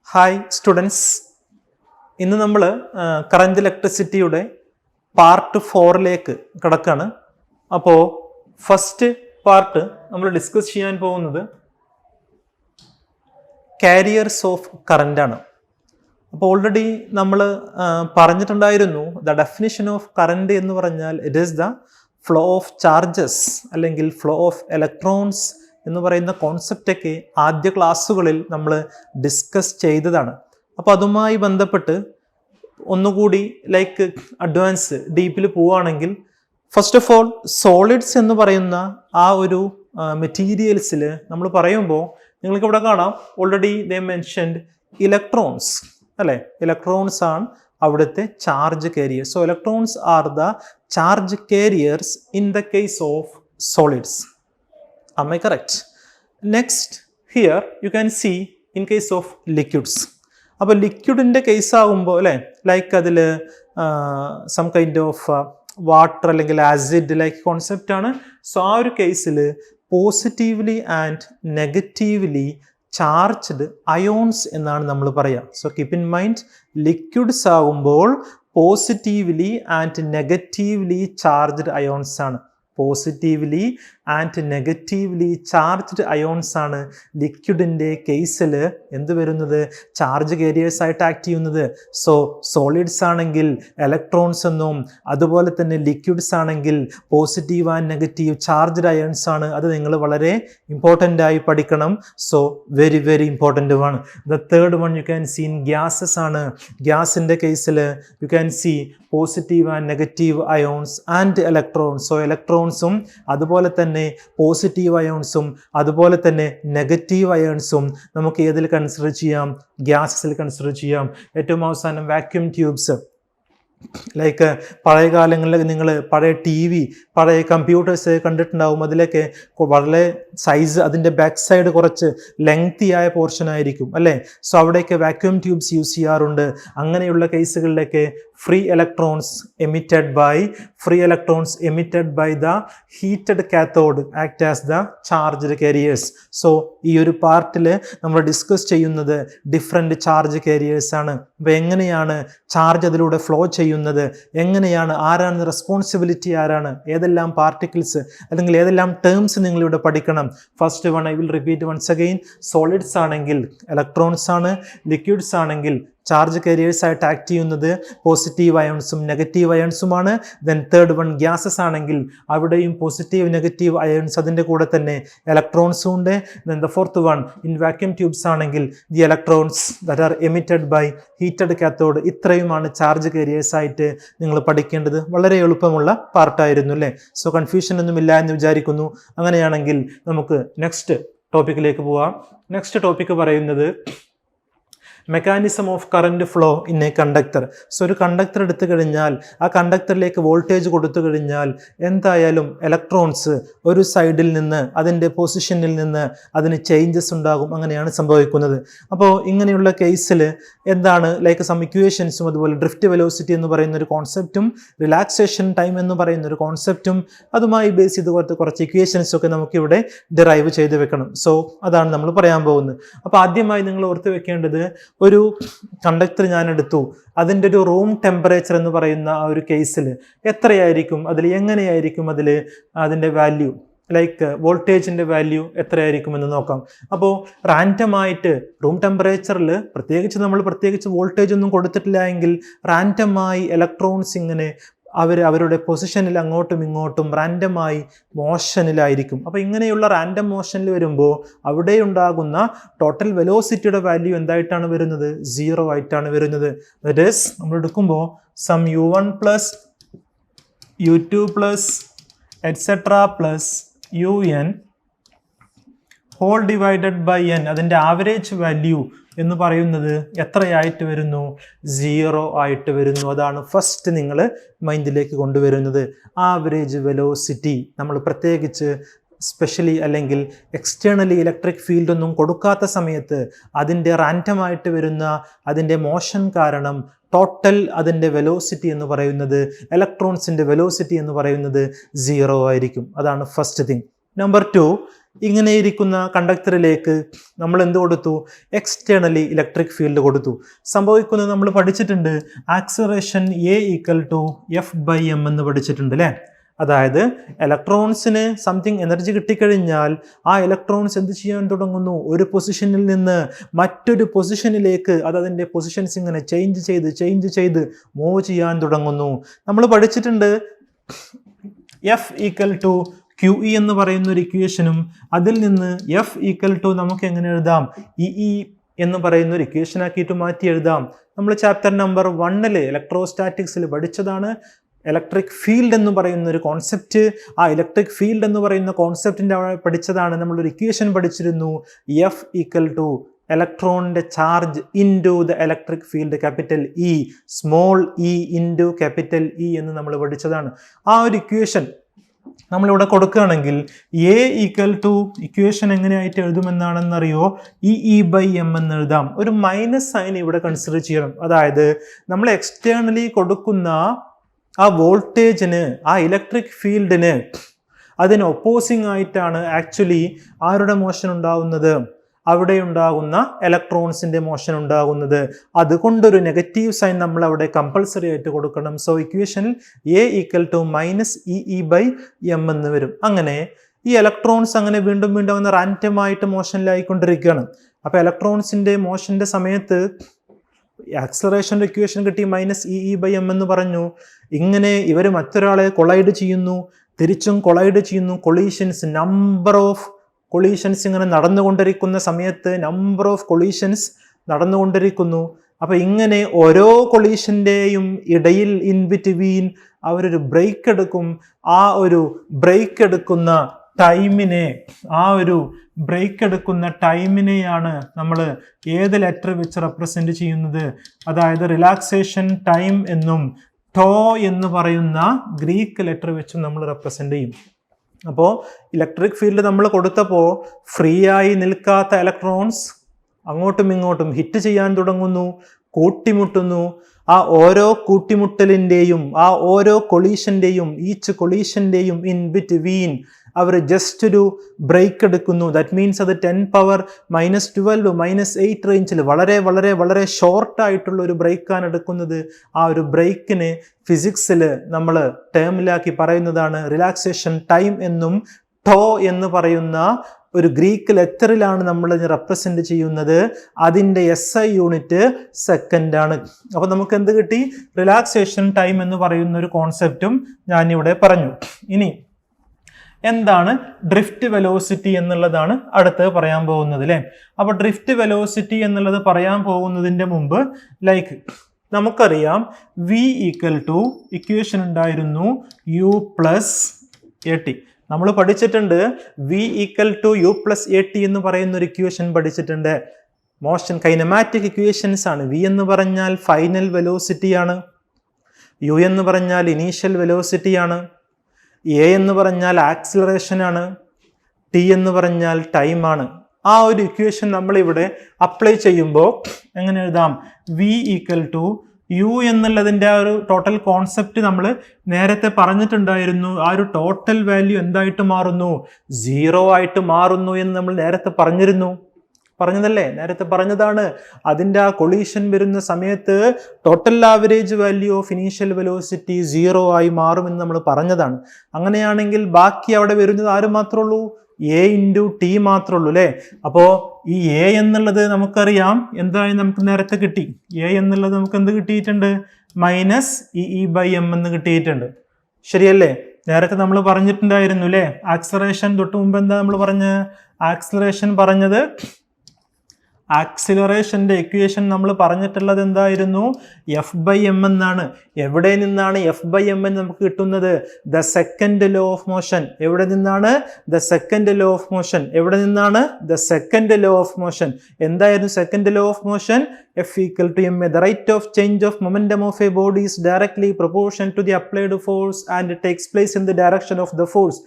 Hi students, ഇന്ന് നമ്മൾ current ഇലക്ട്രിസിറ്റിയുടെ part 4ലേക്ക് കിടക്കുകയാണ്. അപ്പോൾ ഫസ്റ്റ് പാർട്ട് നമ്മൾ ഡിസ്കസ് ചെയ്യാൻ പോകുന്നത് കാരിയേഴ്സ് ഓഫ് കറൻ്റാണ്. അപ്പോൾ ഓൾറെഡി നമ്മൾ പറഞ്ഞിട്ടുണ്ടായിരുന്നു ദ ഡെഫിനിഷൻ ഓഫ് കറണ്ട് എന്ന് പറഞ്ഞാൽ it is the flow of charges അല്ലെങ്കിൽ ഫ്ലോ ഓഫ് ഇലക്ട്രോൺസ് എന്ന് പറയുന്ന കോൺസെപ്റ്റൊക്കെ ആദ്യ ക്ലാസ്സുകളിൽ നമ്മൾ ഡിസ്കസ് ചെയ്തതാണ്. അപ്പോൾ അതുമായി ബന്ധപ്പെട്ട് ഒന്നുകൂടി ലൈക്ക് അഡ്വാൻസ് ഡീപ്പിൽ പോവുകയാണെങ്കിൽ, ഫസ്റ്റ് ഓഫ് ഓൾ സോളിഡ്സ് എന്ന് പറയുന്ന ആ ഒരു മെറ്റീരിയൽസിൽ നമ്മൾ പറയുമ്പോൾ നിങ്ങൾക്ക് ഇവിടെ കാണാം ഓൾറെഡി ദേ മെൻഷൻഡ് ഇലക്ട്രോൺസ് അല്ലേ. ഇലക്ട്രോൺസ് ആണ് അവിടുത്തെ charge careers. So electrons are the charge careers in the case of solids. Am I correct? Next, here you can see in case of liquids. അപ്പോൾ ലിക്വിഡിൻ്റെ കേസ് ആകുമ്പോൾ അല്ലേ, ലൈക്ക് അതിൽ some kind of water അല്ലെങ്കിൽ acid like concept ആണ്. So ആ ഒരു കേസിൽ positively and negatively charged ions എന്നാണ് നമ്മൾ പറയുക. So keep in mind, liquids ആകുമ്പോൾ positively and negatively charged ions ആണ്. Positively and negatively charged ions ആണ് ലിക്വിഡിൻ്റെ കേസിൽ എന്ത് വരുന്നത്, ചാർജ് കാരിയേഴ്സ് ആയിട്ട് ആക്ട് ചെയ്യുന്നത്. സോ സോളിഡ്സ് ആണെങ്കിൽ ഇലക്ട്രോൺസ് എന്നും, അതുപോലെ തന്നെ ലിക്വിഡ്സ് ആണെങ്കിൽ positive and negative charged ions ആണ്. അത് നിങ്ങൾ വളരെ ഇമ്പോർട്ടൻ്റ് ആയി പഠിക്കണം. സോ വെരി വെരി ഇമ്പോർട്ടൻ്റ് ആണ്. The third one you can see in gases ആണ്. ഗ്യാസിൻ്റെ കേസിൽ you can see positive and negative ions and electrons. So ഇലക്ട്രോൺസും അതുപോലെ തന്നെ പോസിറ്റീവ് അയോൺസും അതുപോലെ തന്നെ നെഗറ്റീവ് അയോൺസും നമുക്ക് ഏതിൽ കൺസിഡർ ചെയ്യാം, ഗ്യാസസിൽ കൺസിഡർ ചെയ്യാം. ഏറ്റവും അവസാനം വാക്യൂം ട്യൂബ്സ്, ലൈക്ക് പഴയ കാലങ്ങളിൽ നിങ്ങൾ പഴയ TV, പഴയ കമ്പ്യൂട്ടേഴ്സ് കണ്ടിട്ടുണ്ടാവും. അതിലൊക്കെ വളരെ സൈസ്, അതിൻ്റെ ബാക്ക് സൈഡ് കുറച്ച് ലെങ്തി ആയ പോർഷൻ ആയിരിക്കും അല്ലേ. സോ അവിടെയൊക്കെ വാക്യൂം ട്യൂബ്സ് യൂസ് ചെയ്യാറുണ്ട്. അങ്ങനെയുള്ള കേസുകളിലൊക്കെ free electrons emitted by the heated cathode act as the charged carriers. So ഈ ഒരു പാർട്ടിൽ നമ്മൾ ഡിസ്കസ് ചെയ്യുന്നത് ഡിഫറെൻറ്റ് ചാർജ് കാരിയേഴ്സ് ആണ്. അപ്പോൾ എങ്ങനെയാണ് ചാർജ് അതിലൂടെ ഫ്ലോ ചെയ്യുന്നത്, എങ്ങനെയാണ്, ആരാണ് റെസ്പോൺസിബിലിറ്റി, ആരാണ്, ഏതെല്ലാം പാർട്ടിക്കിൾസ് അല്ലെങ്കിൽ ഏതെല്ലാം ടേംസ് നിങ്ങളിവിടെ പഠിക്കണം. First one I will repeat once again. Solids ആണെങ്കിൽ ഇലക്ട്രോൺസ് ആണ്, ലിക്വിഡ്സ് ആണെങ്കിൽ ചാർജ് കാരിയേഴ്സ് ആയിട്ട് ആക്ട് ചെയ്യുന്നത് പോസിറ്റീവ് അയോൺസും നെഗറ്റീവ് അയോൺസുമാണ്. ദെൻ തേർഡ് വൺ ഗ്യാസസ് ആണെങ്കിൽ അവിടെയും പോസിറ്റീവ് നെഗറ്റീവ് അയോൺസ്, അതിൻ്റെ കൂടെ തന്നെ ഇലക്ട്രോൺസും ഉണ്ട്. Then the fourth one in vacuum tubes ആണെങ്കിൽ the electrons that are emitted by heated cathode. ഇത്രയുമാണ് ചാർജ് കാരിയേഴ്സ് ആയിട്ട് നിങ്ങൾ പഠിക്കേണ്ടത്. വളരെ എളുപ്പമുള്ള പാർട്ടായിരുന്നു അല്ലേ. സോ കൺഫ്യൂഷൻ ഒന്നുമില്ല എന്ന് വിചാരിക്കുന്നു. അങ്ങനെയാണെങ്കിൽ നമുക്ക് നെക്സ്റ്റ് ടോപ്പിക്കിലേക്ക് പോവാം. നെക്സ്റ്റ് ടോപ്പിക്ക് പറയുന്നത് mechanism of current flow in A conductor. So ഒരു കണ്ടക്ടർ എടുത്തു കഴിഞ്ഞാൽ ആ കണ്ടക്ടറിലേക്ക് വോൾട്ടേജ് കൊടുത്തു കഴിഞ്ഞാൽ എന്തായാലും ഇലക്ട്രോൺസ് ഒരു സൈഡിൽ നിന്ന് അതിൻ്റെ പൊസിഷനിൽ നിന്ന് അതിന് ചേഞ്ചസ് ഉണ്ടാകും. അങ്ങനെയാണ് സംഭവിക്കുന്നത്. അപ്പോൾ ഇങ്ങനെയുള്ള കേസിൽ എന്താണ്, ലൈക്ക് സം ഇക്വേഷൻസും അതുപോലെ ഡ്രിഫ്റ്റ് വെലോസിറ്റി എന്ന് പറയുന്ന ഒരു കോൺസെപ്റ്റും റിലാക്സേഷൻ ടൈം എന്ന് പറയുന്ന ഒരു കോൺസെപ്റ്റും അതുമായി ബേസ് ചെയ്ത് കുറച്ച് ഇക്വേഷൻസൊക്കെ നമുക്കിവിടെ ഡിറൈവ് ചെയ്ത് വെക്കണം. സോ അതാണ് നമ്മൾ പറയാൻ പോകുന്നത്. അപ്പോൾ ആദ്യമായി നിങ്ങൾ ഓർത്ത് വെക്കേണ്ടത്, ഒരു കണ്ടക്ടർ ഞാൻ എടുത്തു, അതിൻ്റെ ഒരു റൂം ടെമ്പറേച്ചർ എന്ന് പറയുന്ന ആ ഒരു കേസിൽ എത്രയായിരിക്കും, അതിൽ എങ്ങനെയായിരിക്കും അതിൻ്റെ വാല്യൂ, ലൈക്ക് വോൾട്ടേജിൻ്റെ വാല്യൂ എത്രയായിരിക്കുമെന്ന് നോക്കാം. അപ്പോൾ റാൻഡമായിട്ട് റൂം ടെമ്പറേച്ചറിൽ പ്രത്യേകിച്ച് വോൾട്ടേജ് ഒന്നും കൊടുത്തിട്ടില്ല എങ്കിൽ റാൻഡമായി ഇലക്ട്രോൺസ് ഇങ്ങനെ അവരുടെ പൊസിഷനിൽ അങ്ങോട്ടും ഇങ്ങോട്ടും റാൻഡമായി മോഷനിലായിരിക്കും. അപ്പോൾ ഇങ്ങനെയുള്ള റാൻഡം മോഷനിൽ വരുമ്പോൾ അവിടെ ഉണ്ടാകുന്ന ടോട്ടൽ വെലോസിറ്റിയുടെ വാല്യൂ എന്തായിട്ടാണ് വരുന്നത്, 0 ആയിട്ടാണ് വരുന്നത്. ദാറ്റ് ഈസ് നമ്മൾ എടുക്കുമ്പോൾ sum u1 plus u2 plus etcetera plus un whole divided by n. അതിൻ്റെ ആവറേജ് വാല്യൂ എന്ന് പറയുന്നത് എത്രയായിട്ട് വരുന്നു, 0 ആയിട്ട് വരുന്നു. അതാണ് ഫസ്റ്റ് നിങ്ങൾ മൈൻഡിലേക്ക് കൊണ്ടുവരുന്നത്. ആവറേജ് വെലോസിറ്റി നമ്മൾ പ്രത്യേകിച്ച് സ്പെഷ്യലി അല്ലെങ്കിൽ എക്സ്റ്റേണലി ഇലക്ട്രിക് ഫീൽഡ് ഒന്നും കൊടുക്കാത്ത സമയത്ത് അതിൻ്റെ റാൻഡമായിട്ട് വരുന്ന അതിൻ്റെ മോഷൻ കാരണം ടോട്ടൽ അതിൻ്റെ വെലോസിറ്റി എന്ന് പറയുന്നത്, ഇലക്ട്രോൺസിൻ്റെ വെലോസിറ്റി എന്ന് പറയുന്നത് 0 ആയിരിക്കും. അതാണ് ഫസ്റ്റ് തിങ്. നമ്പർ 2, ഇങ്ങനെ ഇരിക്കുന്ന കണ്ടക്ടറിലേക്ക് നമ്മൾ എന്ത് കൊടുത്തു? എക്സ്റ്റേണലി ഇലക്ട്രിക് ഫീൽഡ് കൊടുത്തു. സംഭവിക്കുന്നത് നമ്മൾ പഠിച്ചിട്ടുണ്ട്, ആക്സലറേഷൻ A = F/m എന്ന് പഠിച്ചിട്ടുണ്ട് അല്ലേ? അതായത് ഇലക്ട്രോൺസിന് സംതിങ് എനർജി കിട്ടിക്കഴിഞ്ഞാൽ ആ ഇലക്ട്രോൺസ് എന്ത് ചെയ്യാൻ തുടങ്ങുന്നു? ഒരു പൊസിഷനിൽ നിന്ന് മറ്റൊരു പൊസിഷനിലേക്ക് അത് അതിൻ്റെ പൊസിഷൻസ് ഇങ്ങനെ ചേഞ്ച് ചെയ്ത് മൂവ് ചെയ്യാൻ തുടങ്ങുന്നു. നമ്മൾ പഠിച്ചിട്ടുണ്ട് F = QE എന്ന് പറയുന്ന ഒരു ഇക്വേഷനും അതിൽ നിന്ന് F = നമുക്ക് എങ്ങനെ എഴുതാം? EE എന്ന് പറയുന്ന ഒരു ഇക്വേഷൻ ആക്കിയിട്ട് മാറ്റി എഴുതാം. നമ്മൾ ചാപ്റ്റർ നമ്പർ 1 ഇലക്ട്രോസ്റ്റാറ്റിക്സിൽ പഠിച്ചതാണ്. ഇലക്ട്രിക് ഫീൽഡ് എന്ന് പറയുന്ന ഒരു കോൺസെപ്റ്റ്, ആ ഇലക്ട്രിക് ഫീൽഡ് എന്ന് പറയുന്ന കോൺസെപ്റ്റിൻ്റെ പഠിച്ചതാണ്. നമ്മളൊരു ഇക്വേഷൻ പഠിച്ചിരുന്നു, F = ഇലക്ട്രോണിൻ്റെ charge into the electric field capital E, small e into capital E എന്ന് നമ്മൾ പഠിച്ചതാണ്. ആ ഒരു ഇക്വേഷൻ നമ്മളിവിടെ കൊടുക്കുകയാണെങ്കിൽ A = ഇക്വേഷൻ എങ്ങനെയായിട്ട് എഴുതുമെന്നാണെന്നറിയോ? EE/m എന്ന് എഴുതാം. ഒരു മൈനസ് സൈൻ ഇവിടെ കൺസിഡർ ചെയ്യണം. അതായത് നമ്മൾ എക്സ്റ്റേണലി കൊടുക്കുന്ന ആ വോൾട്ടേജിന്, ആ ഇലക്ട്രിക് ഫീൽഡിന് അതിന് ഒപ്പോസിങ് ആയിട്ടാണ് ആക്ച്വലി ആരുടെ മോഷൻ ഉണ്ടാകുന്നത്? അവിടെ ഉണ്ടാകുന്ന ഇലക്ട്രോൺസിന്റെ മോഷൻ ഉണ്ടാകുന്നത്. അതുകൊണ്ടൊരു നെഗറ്റീവ് സൈൻ നമ്മൾ അവിടെ കമ്പൾസറി ആയിട്ട് കൊടുക്കണം. സോ ഇക്വേഷനിൽ A = -EE/m എന്ന് വരും. അങ്ങനെ ഈ ഇലക്ട്രോൺസ് അങ്ങനെ വീണ്ടും അങ്ങനെ റാൻഡമായിട്ട് മോഷനിലായിക്കൊണ്ടിരിക്കുകയാണ്. അപ്പോൾ ഇലക്ട്രോൺസിന്റെ മോഷന്റെ സമയത്ത് ആക്സലറേഷൻ്റെ ഇക്വേഷൻ കിട്ടി -EE/m എന്ന് പറഞ്ഞു. ഇങ്ങനെ ഇവർ മറ്റൊരാളെ കൊളൈഡ് ചെയ്യുന്നു, തിരിച്ചും കൊളൈഡ് ചെയ്യുന്നു. കൊളീഷൻസ്, നമ്പർ ഓഫ് കൊളീഷൻസ് ഇങ്ങനെ നടന്നുകൊണ്ടിരിക്കുന്ന സമയത്ത് നമ്പർ ഓഫ് കൊളീഷൻസ് നടന്നുകൊണ്ടിരിക്കുന്നു. അപ്പോൾ ഇങ്ങനെ ഓരോ കൊളീഷൻ്റെയും ഇടയിൽ ഇൻ ബിറ്റ്വീൻ അവരൊരു ബ്രേക്ക് എടുക്കും. ആ ഒരു ബ്രേക്ക് എടുക്കുന്ന ടൈമിനെയാണ് നമ്മൾ ഏത് ലെറ്റർ വെച്ച് റെപ്രസെന്റ് ചെയ്യുന്നത്? അതായത് റിലാക്സേഷൻ ടൈം എന്നും ടോ എന്ന് പറയുന്ന ഗ്രീക്ക് ലെറ്റർ വെച്ചും നമ്മൾ റെപ്രസെന്റ് ചെയ്യും. അപ്പോൾ ഇലക്ട്രിക് ഫീൽഡ് നമ്മൾ കൊടുത്തപ്പോൾ ഫ്രീ ആയി നിൽക്കാത്ത ഇലക്ട്രോൺസ് അങ്ങോട്ടും ഇങ്ങോട്ടും ഹിറ്റ് ചെയ്യാൻ തുടങ്ങുന്നു, കൂട്ടിമുട്ടുന്നു. ആ ഓരോ കൂട്ടിമുട്ടലിൻ്റെയും, ആ ഓരോ കൊളീഷൻ്റെയും, ഈച്ച് കൊളീഷൻ്റെയും ഇൻ ബിറ്റ്വീൻ അവർ ജസ്റ്റ് ഒരു ബ്രേക്ക് എടുക്കുന്നു. ദാറ്റ് മീൻസ് അത് 10⁻⁻12 -8 റേഞ്ചിൽ വളരെ വളരെ വളരെ ഷോർട്ടായിട്ടുള്ള ഒരു ബ്രേക്കാണ് എടുക്കുന്നത്. ആ ഒരു ബ്രേക്കിന് ഫിസിക്സിൽ നമ്മൾ ടേമിലാക്കി പറയുന്നതാണ് റിലാക്സേഷൻ ടൈം എന്നും ടോ എന്ന് പറയുന്ന ഒരു ഗ്രീക്ക് ലെറ്ററിലാണ് നമ്മൾ റെപ്രസെന്റ് ചെയ്യുന്നത്. അതിൻ്റെ SI യൂണിറ്റ് സെക്കൻഡ് ആണ്. അപ്പോൾ നമുക്ക് എന്ത് കിട്ടി? റിലാക്സേഷൻ ടൈം എന്ന് പറയുന്ന ഒരു കോൺസെപ്റ്റും ഞാനിവിടെ പറഞ്ഞു. ഇനി എന്താണ് ഡ്രിഫ്റ്റ് വെലോസിറ്റി എന്നുള്ളതാണ് അടുത്ത് പറയാൻ പോകുന്നത് അല്ലേ? അപ്പോൾ ഡ്രിഫ്റ്റ് വെലോസിറ്റി എന്നുള്ളത് പറയാൻ പോകുന്നതിൻ്റെ മുമ്പ് നമുക്കറിയാം V = ഇക്വേഷൻ ഉണ്ടായിരുന്നു U + AT. നമ്മൾ പഠിച്ചിട്ടുണ്ട് V = U + AT എന്ന് പറയുന്ന ഒരു ഇക്വേഷൻ പഠിച്ചിട്ടുണ്ട്. മോഷൻ കൈനമാറ്റിക് ഇക്വേഷൻസ് ആണ്. V എന്ന് പറഞ്ഞാൽ ഫൈനൽ വെലോസിറ്റി ആണ്, U എന്ന് പറഞ്ഞാൽ ഇനീഷ്യൽ വെലോസിറ്റി ആണ്, A എന്ന് പറഞ്ഞാൽ ആക്സിലറേഷൻ ആണ്, T എന്ന് പറഞ്ഞാൽ ടൈം ആണ്. ആ ഒരു ഇക്വേഷൻ നമ്മളിവിടെ അപ്ലൈ ചെയ്യുമ്പോൾ എങ്ങനെ എഴുതാം? V = U എന്നുള്ളതിൻ്റെ ആ ഒരു ടോട്ടൽ കോൺസെപ്റ്റ് നമ്മൾ നേരത്തെ പറഞ്ഞിട്ടുണ്ടായിരുന്നു. ആ ഒരു ടോട്ടൽ വാല്യൂ എന്തായിട്ട് മാറുന്നു? 0 ആയിട്ട് മാറുന്നു എന്ന് നമ്മൾ നേരത്തെ പറഞ്ഞതല്ലേ? നേരത്തെ പറഞ്ഞതാണ്. അതിൻ്റെ ആ കൊളീഷൻ വരുന്ന സമയത്ത് total average value of initial velocity 0 ആയി മാറുമെന്ന് നമ്മൾ പറഞ്ഞതാണ്. അങ്ങനെയാണെങ്കിൽ ബാക്കി അവിടെ വരുന്നത് ആര് മാത്രമേ ഉള്ളൂ? A × T മാത്രമേ ഉള്ളൂ അല്ലേ? അപ്പോൾ ഈ A എന്നുള്ളത് നമുക്കറിയാം എന്തായി നമുക്ക് നേരത്തെ കിട്ടി. A എന്നുള്ളത് നമുക്ക് എന്ത് കിട്ടിയിട്ടുണ്ട്? -EE/m എന്ന് കിട്ടിയിട്ടുണ്ട്. ശരിയല്ലേ? നേരത്തെ നമ്മൾ പറഞ്ഞിട്ടുണ്ടായിരുന്നു അല്ലേ? ആക്സിലറേഷൻ തൊട്ട് മുമ്പ് എന്താ നമ്മൾ പറഞ്ഞത്? ആക്സിലറേഷൻ്റെ ഇക്വേഷൻ നമ്മൾ പറഞ്ഞിട്ടുള്ളത് എന്തായിരുന്നു? F/m എന്നാണ്. എവിടെ നിന്നാണ് F/m എന്ന് നമുക്ക് കിട്ടുന്നത്? The second law of motion. എവിടെ നിന്നാണ്? The second law of motion. എവിടെ നിന്നാണ്? The second law of motion. എന്തായിരുന്നു second law of motion? F = ma. The rate of change of momentum of a body is directly proportional to the applied force and takes place in the direction of the force.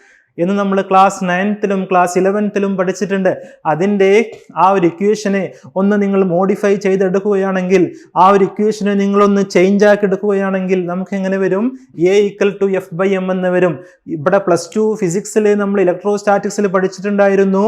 എന്ന് നമ്മൾ class 9th class 11th പഠിച്ചിട്ടുണ്ട്. അതിൻ്റെ ആ ഒരു ഇക്വേഷനെ ഒന്ന് നിങ്ങൾ modify ചെയ്തെടുക്കുകയാണെങ്കിൽ, ആ ഒരു ഇക്വേഷനെ നിങ്ങളൊന്ന് ചേഞ്ച് ആക്കി എടുക്കുകയാണെങ്കിൽ നമുക്ക് എങ്ങനെ വരും? A = F/m എന്ന് വരും. ഇവിടെ +2 ഫിസിക്സിൽ നമ്മൾ ഇലക്ട്രോസ്റ്റാറ്റിക്സിൽ പഠിച്ചിട്ടുണ്ടായിരുന്നു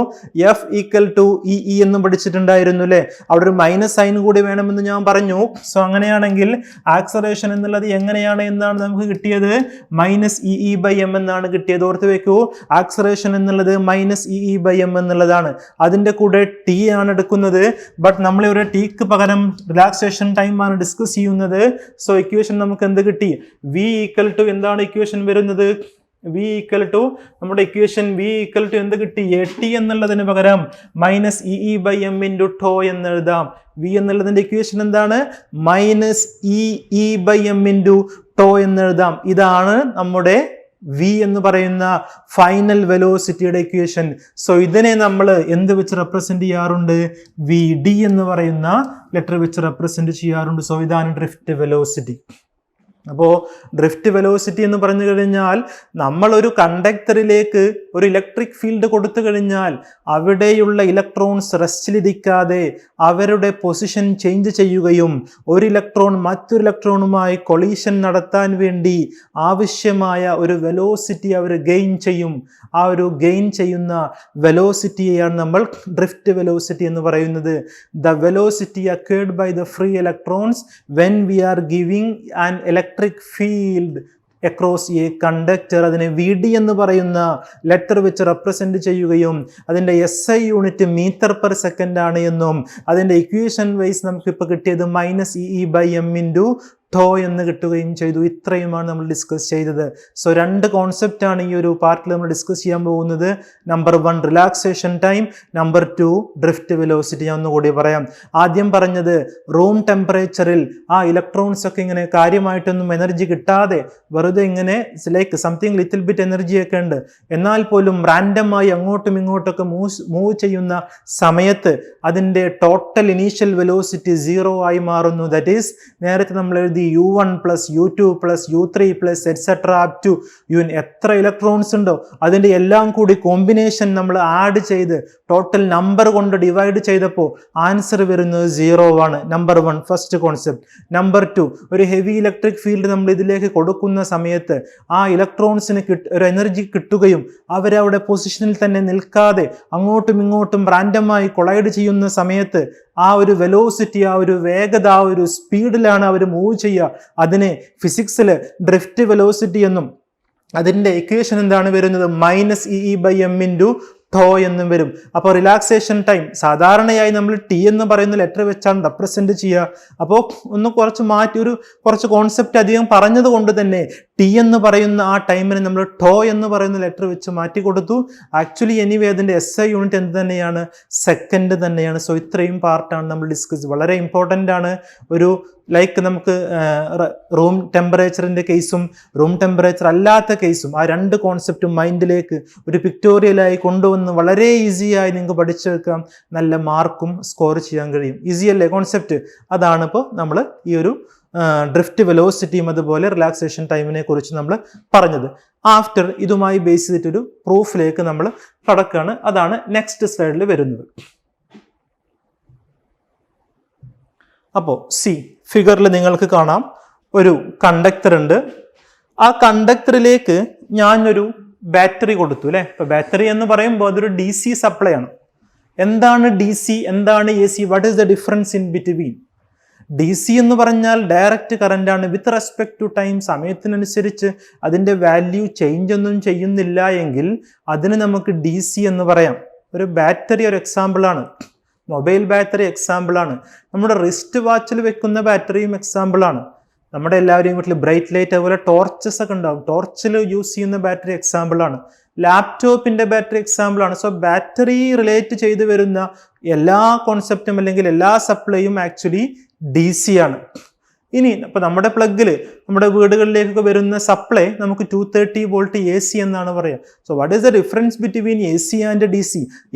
F = EE എന്ന് പഠിച്ചിട്ടുണ്ടായിരുന്നു അല്ലേ? അവിടെ ഒരു മൈനസ് സൈൻ കൂടി വേണമെന്ന് ഞാൻ പറഞ്ഞു. സോ അങ്ങനെയാണെങ്കിൽ ആക്സലറേഷൻ എന്നുള്ളത് എങ്ങനെയാണ് എന്നാണ് നമുക്ക് കിട്ടിയത്? -EE/m എന്നാണ് കിട്ടിയത്. ഓർത്ത് വെക്കൂ, ആക്സലറേഷൻ എന്നുള്ളത് -EE/m എന്നുള്ളതാണ്. അതിൻ്റെ കൂടെ T ആണ് എടുക്കുന്നത്. ബട്ട് നമ്മൾ ഇവിടെ Tക്ക് പകരം റിലാക്സേഷൻ ടൈം ആണ് ഡിസ്കസ് ചെയ്യുന്നത്. സോ ഇക്വേഷൻ നമുക്ക് എന്ത് കിട്ടി? V = എന്താണ് ഇക്വേഷൻ വരുന്നത്? നമ്മുടെ ഇക്വേഷൻ V = എന്ത് കിട്ടി? AT എന്നുള്ളതിന് പകരം -EE/m × τ എന്ന് എഴുതാം. V എന്നുള്ളതിന്റെ ഇക്വേഷൻ എന്താണ്? -EE/m × τ എന്ന് എഴുതാം. ഇതാണ് നമ്മുടെ V എന്ന് പറയുന്ന ഫൈനൽ വെലോസിറ്റിയുടെ ഇക്വേഷൻ. സോ ഇതിനെ നമ്മൾ എന്ത് വെച്ച് റെപ്രസെന്റ് ചെയ്യാറുണ്ട്? VD എന്ന് പറയുന്ന ലെറ്റർ വെച്ച് റെപ്രസെന്റ് ചെയ്യാറുണ്ട്. സോ ഇതാണ് ഡ്രിഫ്റ്റ് വെലോസിറ്റി. അപ്പോൾ ഡ്രിഫ്റ്റ് വെലോസിറ്റി എന്ന് പറഞ്ഞു കഴിഞ്ഞാൽ നമ്മൾ ഒരു കണ്ടക്ടറിലേക്ക് ഒരു ഇലക്ട്രിക് ഫീൽഡ് കൊടുത്തു കഴിഞ്ഞാൽ അവിടെയുള്ള ഇലക്ട്രോൺസ് റെസ്റ്റിലിരിക്കാതെ അവരുടെ പൊസിഷൻ ചേഞ്ച് ചെയ്യുകയും ഒരു ഇലക്ട്രോൺ മറ്റൊരു ഇലക്ട്രോണുമായി കൊളീഷൻ നടത്താൻ വേണ്ടി ആവശ്യമായ ഒരു വെലോസിറ്റി അവർ ഗെയിൻ ചെയ്യും. ആ ഒരു ഗെയിൻ ചെയ്യുന്ന വെലോസിറ്റിയെയാണ് നമ്മൾ ഡ്രിഫ്റ്റ് വെലോസിറ്റി എന്ന് പറയുന്നത്. The velocity acquired by the free electrons when we are giving an electric field across a conductor. അതിനെ VD എന്ന് പറയുന്ന ലെറ്റർ വെച്ച് റെപ്രസെന്റ് ചെയ്യുകയും അതിൻ്റെ SI യൂണിറ്റ് m/s ആണ് എന്നും അതിൻ്റെ ഇക്വേഷൻ വൈസ് നമുക്കിപ്പോൾ കിട്ടിയത് -EE/m × τ എന്ന് കിട്ടുകയും ചെയ്തു. ഇത്രയുമാണ് നമ്മൾ ഡിസ്കസ് ചെയ്തത്. സോ 2 കോൺസെപ്റ്റ് ആണ് ഈ ഒരു പാർട്ടിൽ നമ്മൾ ഡിസ്കസ് ചെയ്യാൻ പോകുന്നത്. Number 1 relaxation time, number 2 drift velocity. ഞാൻ ഒന്നുകൂടി പറയാം. ആദ്യം പറഞ്ഞത് റൂം ടെമ്പറേച്ചറിൽ ആ ഇലക്ട്രോൺസ് ഒക്കെ ഇങ്ങനെ കാര്യമായിട്ടൊന്നും എനർജി കിട്ടാതെ വെറുതെ ഇങ്ങനെ ലൈക്ക് സംതിങ് ലിറ്റിൽ ബിറ്റ് എനർജിയൊക്കെ ഉണ്ട്, എന്നാൽ പോലും റാൻഡമായി അങ്ങോട്ടും ഇങ്ങോട്ടൊക്കെ മൂവ് ചെയ്യുന്ന സമയത്ത് അതിൻ്റെ ടോട്ടൽ ഇനീഷ്യൽ വെലോസിറ്റി 0 ആയി മാറുന്നു. ദാറ്റ് ഈസ് നേരത്തെ നമ്മൾ എഴുതി U1 + U2 + U3 + etc. up to UN. എത്ര ഇലക്ട്രോൺസ് ഉണ്ടോ അതിൻ്റെ എല്ലാം കൂടി കോമ്പിനേഷൻ നമ്മൾ ആഡ് ചെയ്ത് ടോട്ടൽ നമ്പർ കൊണ്ട് ഡിവൈഡ് ചെയ്തപ്പോൾ ആൻസർ വരുന്നത് 0 ആണ്. Number 1 first concept. നമ്പർ 2 ഒരു ഹെവി ഇലക്ട്രിക് ഫീൽഡ് നമ്മൾ ഇതിലേക്ക് കൊടുക്കുന്ന സമയത്ത് ആ ഇലക്ട്രോൺസിന് ഒരു എനർജി കിട്ടുകയും അവരവിടെ പൊസിഷനിൽ തന്നെ നിൽക്കാതെ അങ്ങോട്ടും ഇങ്ങോട്ടും റാൻഡമായി കൊളൈഡ് ചെയ്യുന്ന സമയത്ത് ആ ഒരു വെലോസിറ്റി, ആ ഒരു വേഗത, ആ ഒരു സ്പീഡിലാണ് അവർ മൂവ് ചെയ്യുക. അതിനെ ഫിസിക്സിൽ ഡ്രിഫ്റ്റ് വെലോസിറ്റി എന്നും അതിൻ്റെ ഇക്വേഷൻ എന്താണ് വരുന്നത്? -EE/m × τ എന്നും വരും. അപ്പോൾ റിലാക്സേഷൻ ടൈം സാധാരണയായി നമ്മൾ T എന്ന് പറയുന്ന ലെറ്റർ വെച്ചാണ് റെപ്രസെന്റ് ചെയ്യുക. അപ്പോൾ ഒന്ന് കുറച്ച് മാറ്റി കുറച്ച് കോൺസെപ്റ്റ് അധികം പറഞ്ഞത് കൊണ്ട് തന്നെ T എന്ന് പറയുന്ന ആ ടൈമിന് നമ്മൾ τ എന്ന് പറയുന്ന ലെറ്റർ വെച്ച് മാറ്റി കൊടുത്തു. ആക്ച്വലി എനിവേ അതിൻ്റെ SI യൂണിറ്റ് എന്ത് തന്നെയാണ്? സെക്കൻഡ് തന്നെയാണ്. സോ ഇത്രയും പാർട്ടാണ് നമ്മൾ ഡിസ്കസ്. വളരെ ഇമ്പോർട്ടൻ്റ് ആണ്. ഒരു ലൈക്ക് നമുക്ക് റൂം ടെമ്പറേച്ചറിൻ്റെ കേസും റൂം ടെമ്പറേച്ചർ അല്ലാത്ത കേസും ആ 2 കോൺസെപ്റ്റും മൈൻഡിലേക്ക് ഒരു പിക്ടോറിയലായി കൊണ്ടുവന്ന് വളരെ ഈസിയായി നിങ്ങൾക്ക് പഠിച്ചെടുക്കാം. നല്ല മാർക്കും സ്കോർ ചെയ്യാൻ കഴിയും. ഈസി അല്ലേ കോൺസെപ്റ്റ്? അതാണ് ഇപ്പോൾ നമ്മൾ ഈ ഒരു ഡ്രിഫ്റ്റ് വെലോസിറ്റിയും അതുപോലെ റിലാക്സേഷൻ ടൈമിനെ കുറിച്ച് നമ്മൾ പറഞ്ഞത്. ആഫ്റ്റർ ഇതുമായി ബേസ് ചെയ്തിട്ടൊരു പ്രൂഫിലേക്ക് നമ്മൾ കടക്കുകയാണ്. അതാണ് നെക്സ്റ്റ് സ്ലൈഡിൽ വരുന്നത്. അപ്പോൾ ഫിഗറിൽ നിങ്ങൾക്ക് കാണാം ഒരു കണ്ടക്ടർ ഉണ്ട്. ആ കണ്ടക്ടറിലേക്ക് ഞാനൊരു ബാറ്ററി കൊടുത്തു അല്ലേ. ഇപ്പൊ ബാറ്ററി എന്ന് പറയുമ്പോൾ അതൊരു DC സപ്ലൈ ആണ്. എന്താണ് DC, എന്താണ് AC? What is the difference in between? DC എന്ന് പറഞ്ഞാൽ ഡയറക്റ്റ് കറന്റ് ആണ്. വിത്ത് റെസ്പെക്ട് ടു ടൈം, സമയത്തിനനുസരിച്ച് അതിൻ്റെ വാല്യൂ ചേഞ്ച് ഒന്നും ചെയ്യുന്നില്ല എങ്കിൽ അതിന് നമുക്ക് DC എന്ന് പറയാം. ഒരു ബാറ്ററി ഒരു എക്സാമ്പിളാണ്. മൊബൈൽ ബാറ്ററി എക്സാമ്പിളാണ്. നമ്മുടെ റിസ്റ്റ് വാച്ചിൽ വെക്കുന്ന ബാറ്ററിയും എക്സാമ്പിളാണ്. നമ്മുടെ എല്ലാവരെയും വീട്ടിൽ ബ്രൈറ്റ് ലൈറ്റ് അതുപോലെ ടോർച്ചസ് ഒക്കെ ഉണ്ടാവും. ടോർച്ചിൽ യൂസ് ചെയ്യുന്ന ബാറ്ററി എക്സാമ്പിളാണ്. ലാപ്ടോപ്പിന്റെ ബാറ്ററി എക്സാമ്പിളാണ്. സോ ബാറ്ററി റിലേറ്റ് ചെയ്ത് വരുന്ന എല്ലാ കോൺസെപ്റ്റും അല്ലെങ്കിൽ എല്ലാ സപ്ലൈയും ആക്ച്വലി DC ആണ്. ഇനി ഇപ്പൊ നമ്മുടെ പ്ലഗിൽ നമ്മുടെ വീടുകളിലേക്കൊക്കെ വരുന്ന സപ്ലൈ നമുക്ക് 230 വോൾട്ട് AC എന്നാണ് പറയുക. So what is the difference between AC and DC?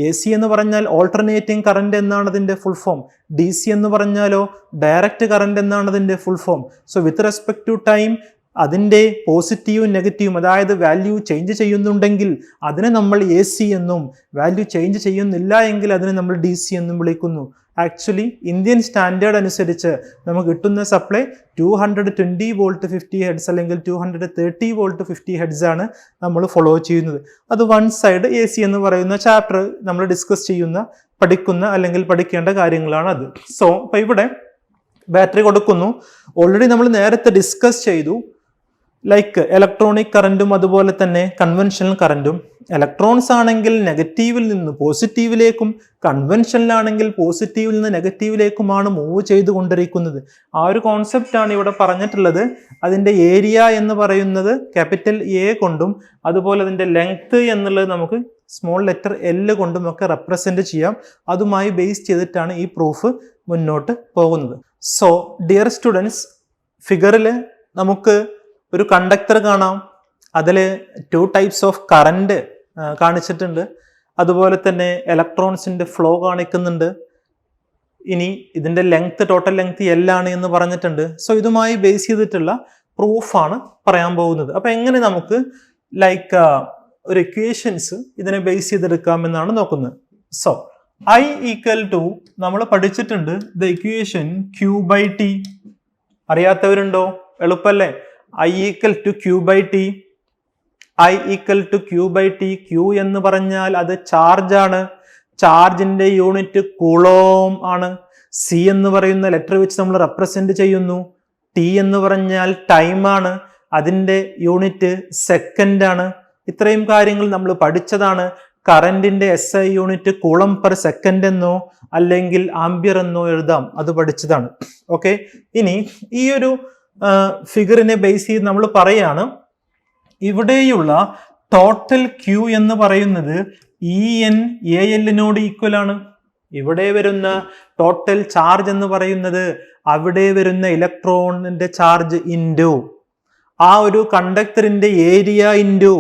AC എന്ന് പറഞ്ഞാൽ ഓൾട്ടർനേറ്റിംഗ് കറന്റ് എന്നാണ് അതിന്റെ ഫുൾ ഫോം. DC എന്ന് പറഞ്ഞാലോ ഡയറക്റ്റ് കറന്റ് എന്നാണ് അതിന്റെ full form. So with respect to time അതിൻ്റെ പോസിറ്റീവും നെഗറ്റീവും, അതായത് വാല്യൂ ചേഞ്ച് ചെയ്യുന്നുണ്ടെങ്കിൽ അതിനെ നമ്മൾ AC എന്നും, വാല്യൂ ചേഞ്ച് ചെയ്യുന്നില്ല എങ്കിൽ അതിനെ നമ്മൾ DC എന്നും വിളിക്കുന്നു. ആക്ച്വലി ഇന്ത്യൻ സ്റ്റാൻഡേർഡ് അനുസരിച്ച് നമുക്ക് കിട്ടുന്ന സപ്ലൈ 220 വോൾട്ട് 50 ഹെഡ്സ് അല്ലെങ്കിൽ 230 വോൾട്ട് 50 ഹെഡ്സ് ആണ് നമ്മൾ ഫോളോ ചെയ്യുന്നത്. അത് വൺ സൈഡ് AC എന്ന് പറയുന്ന ചാപ്റ്റർ നമ്മൾ ഡിസ്കസ് ചെയ്യുന്ന, പഠിക്കുന്ന അല്ലെങ്കിൽ പഠിക്കേണ്ട കാര്യങ്ങളാണ് അത്. സോ അപ്പോൾ ഇവിടെ ബാറ്ററി കൊടുക്കുന്നു. ഓൾറെഡി നമ്മൾ നേരത്തെ ഡിസ്കസ് ചെയ്തു, ലൈക്ക് ഇലക്ട്രോണിക് കറൻറ്റും അതുപോലെ തന്നെ കൺവെൻഷണൽ കറൻറ്റും. ഇലക്ട്രോൺസ് ആണെങ്കിൽ നെഗറ്റീവിൽ നിന്ന് പോസിറ്റീവിലേക്കും, കൺവെൻഷനിലാണെങ്കിൽ പോസിറ്റീവിൽ നിന്ന് നെഗറ്റീവിലേക്കുമാണ് മൂവ് ചെയ്തുകൊണ്ടിരിക്കുന്നത്. ആ ഒരു കോൺസെപ്റ്റാണ് ഇവിടെ പറഞ്ഞിട്ടുള്ളത്. അതിൻ്റെ ഏരിയ എന്ന് പറയുന്നത് ക്യാപിറ്റൽ A കൊണ്ടും അതുപോലെ അതിൻ്റെ ലെങ്ത് എന്നുള്ളത് നമുക്ക് സ്മോൾ ലെറ്റർ L കൊണ്ടും ഒക്കെ റെപ്രസെൻറ്റ് ചെയ്യാം. അതുമായി ബേസ് ചെയ്തിട്ടാണ് ഈ പ്രൂഫ് മുന്നോട്ട് പോകുന്നത്. സോ ഡിയർ സ്റ്റുഡൻസ്, ഫിഗറിൽ നമുക്ക് ഒരു കണ്ടക്ടർ കാണാം. അതിൽ 2 ടൈപ്സ് ഓഫ് കറണ്ട് കാണിച്ചിട്ടുണ്ട്. അതുപോലെ തന്നെ ഇലക്ട്രോൺസിൻ്റെ ഫ്ലോ കാണിക്കുന്നുണ്ട്. ഇനി ഇതിൻ്റെ ലെങ്ത്, ടോട്ടൽ ലെങ്ത് L ആണ് എന്ന് പറഞ്ഞിട്ടുണ്ട്. സോ ഇതുമായി ബേസ് ചെയ്തിട്ടുള്ള പ്രൂഫാണ് പറയാൻ പോകുന്നത്. അപ്പോൾ എങ്ങനെ നമുക്ക് ലൈക്ക് ഒരു ഇക്വേഷൻസ് ഇതിനെ ബേസ് ചെയ്തെടുക്കാം എന്നാണ് നോക്കുന്നത്. സോ I = നമ്മൾ പഠിച്ചിട്ടുണ്ട് the equation Q/T. അറിയാത്തവരുണ്ടോ? എളുപ്പല്ലേ? I = Q/T. I = Q/T. Q എന്ന് പറഞ്ഞാൽ അത് ചാർജ് ആണ്. ചാർജിന്റെ യൂണിറ്റ് കൂളോം ആണ്. C എന്ന് പറയുന്ന ലെറ്റർ വെച്ച് നമ്മൾ റെപ്രസെന്റ് ചെയ്യുന്നു. T എന്ന് പറഞ്ഞാൽ ടൈം ആണ്. അതിന്റെ യൂണിറ്റ് സെക്കൻഡ് ആണ്. ഇത്രയും കാര്യങ്ങൾ നമ്മൾ പഠിച്ചതാണ്. കറന്റിന്റെ SI unit coulomb per second എന്നോ അല്ലെങ്കിൽ ആംബിയർ എന്നോ എഴുതാം. അത് പഠിച്ചതാണ്. ഓക്കെ, ഇനി ഈ ഒരു ഫിഗറിനെ ബേസ് ചെയ്ത് നമ്മൾ പറയാണ്, ഇവിടെയുള്ള ടോട്ടൽ Q എന്ന് പറയുന്നത് EN/AL ഈക്വൽ ആണ്. ഇവിടെ വരുന്ന ടോട്ടൽ ചാർജ് എന്ന് പറയുന്നത് അവിടെ വരുന്ന ഇലക്ട്രോണിന്റെ ചാർജ് ഇൻറ്റു ആ ഒരു കണ്ടക്ടറിന്റെ ഏരിയ ഇൻറ്റു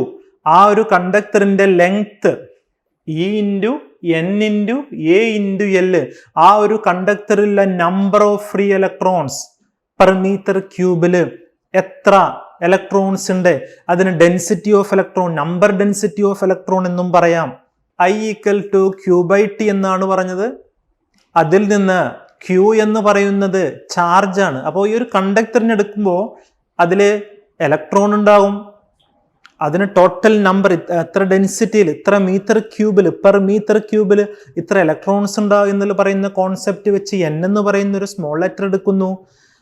ആ ഒരു കണ്ടക്ടറിന്റെ ലെങ്ത് E/N/A/L, ആ ഒരു കണ്ടക്ടറിലെ number of free electrons per meter ക്യൂബില് എത്ര ഇലക്ട്രോൺസ് ഉണ്ട്, അതിന് density of electron, number density of electron എന്നും പറയാം. I = Q/T എന്നാണ് പറഞ്ഞത്. അതിൽ നിന്ന് Q എന്ന് പറയുന്നത് ചാർജ് ആണ്. അപ്പോൾ ഈ ഒരു കണ്ടക്ടറിന് എടുക്കുമ്പോൾ അതിൽ ഇലക്ട്രോൺ ഉണ്ടാകും. അതിന് ടോട്ടൽ നമ്പർ എത്ര ഡെൻസിറ്റിയിൽ, ഇത്ര മീറ്റർ ക്യൂബിൽ, പെർ മീറ്റർ ക്യൂബിൽ ഇത്ര ഇലക്ട്രോൺസ് ഉണ്ടാകും എന്നുള്ള പറയുന്ന കോൺസെപ്റ്റ് വെച്ച് N എന്ന് പറയുന്ന ഒരു സ്മോൾ ലെറ്റർ എടുക്കുന്നു.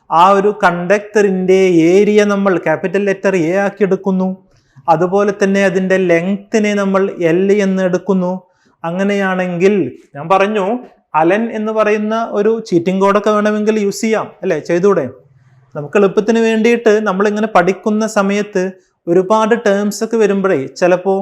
ആ ഒരു കണ്ടക്ടറിന്റെ ഏരിയ നമ്മൾ ക്യാപിറ്റൽ ലെറ്റർ A ആക്കി എടുക്കുന്നു. അതുപോലെ തന്നെ അതിൻ്റെ ലെങ്ത്തിനെ നമ്മൾ L എന്ന് എടുക്കുന്നു. അങ്ങനെയാണെങ്കിൽ ഞാൻ പറഞ്ഞു, അലൻ എന്ന് പറയുന്ന ഒരു ചീറ്റിംഗ് കോഡൊക്കെ വേണമെങ്കിൽ യൂസ് ചെയ്യാം, അല്ലേ? ചെയ്തൂടെ? നമുക്ക് എളുപ്പത്തിന് വേണ്ടിയിട്ട് നമ്മളിങ്ങനെ പഠിക്കുന്ന സമയത്ത് ഒരുപാട് ടേംസ് ഒക്കെ വരുമ്പോഴേ ചിലപ്പോൾ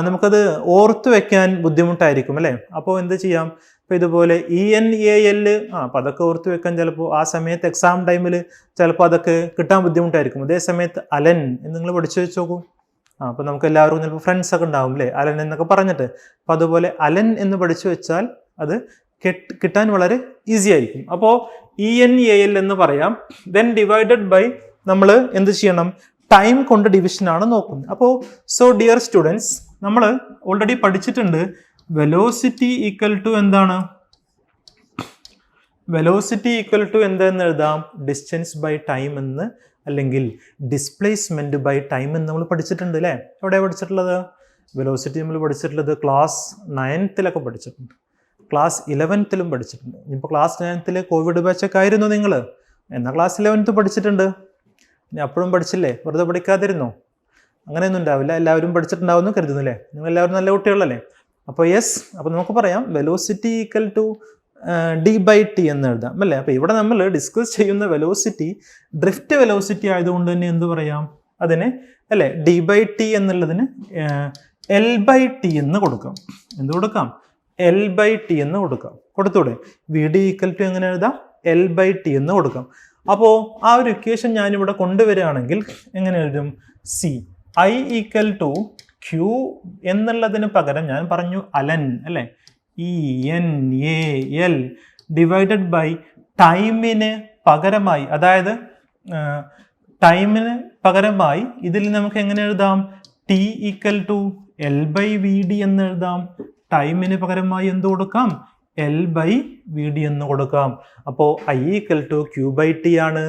നമുക്കത് ഓർത്ത് വെക്കാൻ ബുദ്ധിമുട്ടായിരിക്കും, അല്ലേ? അപ്പോൾ എന്ത് ചെയ്യാം? അപ്പോൾ ഇതുപോലെ EN/AL, അപ്പോൾ അതൊക്കെ ഓർത്ത് വെക്കാൻ ചിലപ്പോൾ ആ സമയത്ത് എക്സാം ടൈമിൽ ചിലപ്പോൾ അതൊക്കെ കിട്ടാൻ ബുദ്ധിമുട്ടായിരിക്കും. അതേ സമയത്ത് അലൻ എന്ന് നിങ്ങൾ പഠിച്ചു വെച്ച് നോക്കൂ. അപ്പോൾ നമുക്ക് എല്ലാവർക്കും ചിലപ്പോൾ ഫ്രണ്ട്സ് ഒക്കെ ഉണ്ടാവും, അല്ലേ? അലൻ എന്നൊക്കെ പറഞ്ഞിട്ട്. അപ്പോൾ അതുപോലെ അലൻ എന്ന് പഠിച്ചു വെച്ചാൽ അത് കിട്ടാൻ വളരെ ഈസി ആയിരിക്കും. അപ്പോൾ EN/AL എന്ന് പറയാം. ദെൻ ഡിവൈഡഡ് ബൈ നമ്മൾ എന്ത് ചെയ്യണം? ടൈം കൊണ്ട് ഡിവിഷനാണ് നോക്കുന്നത്. അപ്പോൾ സോ ഡിയർ സ്റ്റുഡൻസ്, നമ്മൾ ഓൾറെഡി പഠിച്ചിട്ടുണ്ട് വെലോസിറ്റി ഈക്വൽ ടു എന്താണ്? വെലോസിറ്റി ഈക്വൽ ടു എന്താന്ന് എഴുതാം? ഡിസ്റ്റൻസ് ബൈ ടൈം എന്ന്, അല്ലെങ്കിൽ ഡിസ്പ്ലേസ്മെന്റ് ബൈ ടൈം എന്ന് നമ്മൾ പഠിച്ചിട്ടുണ്ട്, അല്ലേ? എവിടെയാണ് പഠിച്ചിട്ടുള്ളത്? വെലോസിറ്റി നമ്മൾ പഠിച്ചിട്ടുള്ളത് ക്ലാസ് 9th പഠിച്ചിട്ടുണ്ട്, ക്ലാസ് 11th പഠിച്ചിട്ടുണ്ട്. ഇപ്പോൾ ക്ലാസ് 9th കോവിഡ് ബാച്ചൊക്കെ ആയിരുന്നു നിങ്ങൾ, എന്നാൽ ക്ലാസ് 11th പഠിച്ചിട്ടുണ്ട്. ഇനി അപ്പോഴും പഠിച്ചില്ലേ? വെറുതെ പഠിക്കാതിരുന്നോ? അങ്ങനെയൊന്നും ഉണ്ടാവില്ല. എല്ലാവരും പഠിച്ചിട്ടുണ്ടാവുമെന്ന് കരുതുന്നില്ലേ? നിങ്ങൾ എല്ലാവരും നല്ല കുട്ടികളല്ലേ? അപ്പോൾ യെസ്, അപ്പോൾ നമുക്ക് പറയാം വെലോസിറ്റി ഈക്വൽ ടു D/T എന്ന് എഴുതാം, അല്ലേ? അപ്പോൾ ഇവിടെ നമ്മൾ ഡിസ്കസ് ചെയ്യുന്ന വെലോസിറ്റി ഡ്രിഫ്റ്റ് വെലോസിറ്റി ആയതുകൊണ്ട് തന്നെ എന്ത് പറയാം അതിന്, അല്ലേ? D/T എന്നുള്ളതിന് L/T എന്ന് കൊടുക്കാം. എന്ത് കൊടുക്കാം? L/T എന്ന് കൊടുക്കാം. കൊടുത്തൂടെ? VD ഈക്വൽ ടു എങ്ങനെ എഴുതാം? L/T എന്ന് കൊടുക്കാം. അപ്പോൾ ആ ഒരു ഇക്വേഷൻ ഞാനിവിടെ കൊണ്ടുവരികയാണെങ്കിൽ എങ്ങനെ എഴുതും? I = Q എന്നുള്ളതിന് പകരം ഞാൻ പറഞ്ഞു അലൻ, അല്ലേ? EN/AL ഡിവൈഡഡ് ബൈ ടൈമിന് പകരമായി, അതായത് ടൈമിന് പകരമായി ഇതിൽ നമുക്ക് എങ്ങനെ എഴുതാം? T equal to L by V D എന്ന് എഴുതാം. ടൈമിന് പകരമായി എന്ത് കൊടുക്കാം? എൽ ബൈ വി ഡി എന്ന് കൊടുക്കാം. അപ്പോൾ I equal to Q by T ആണ്.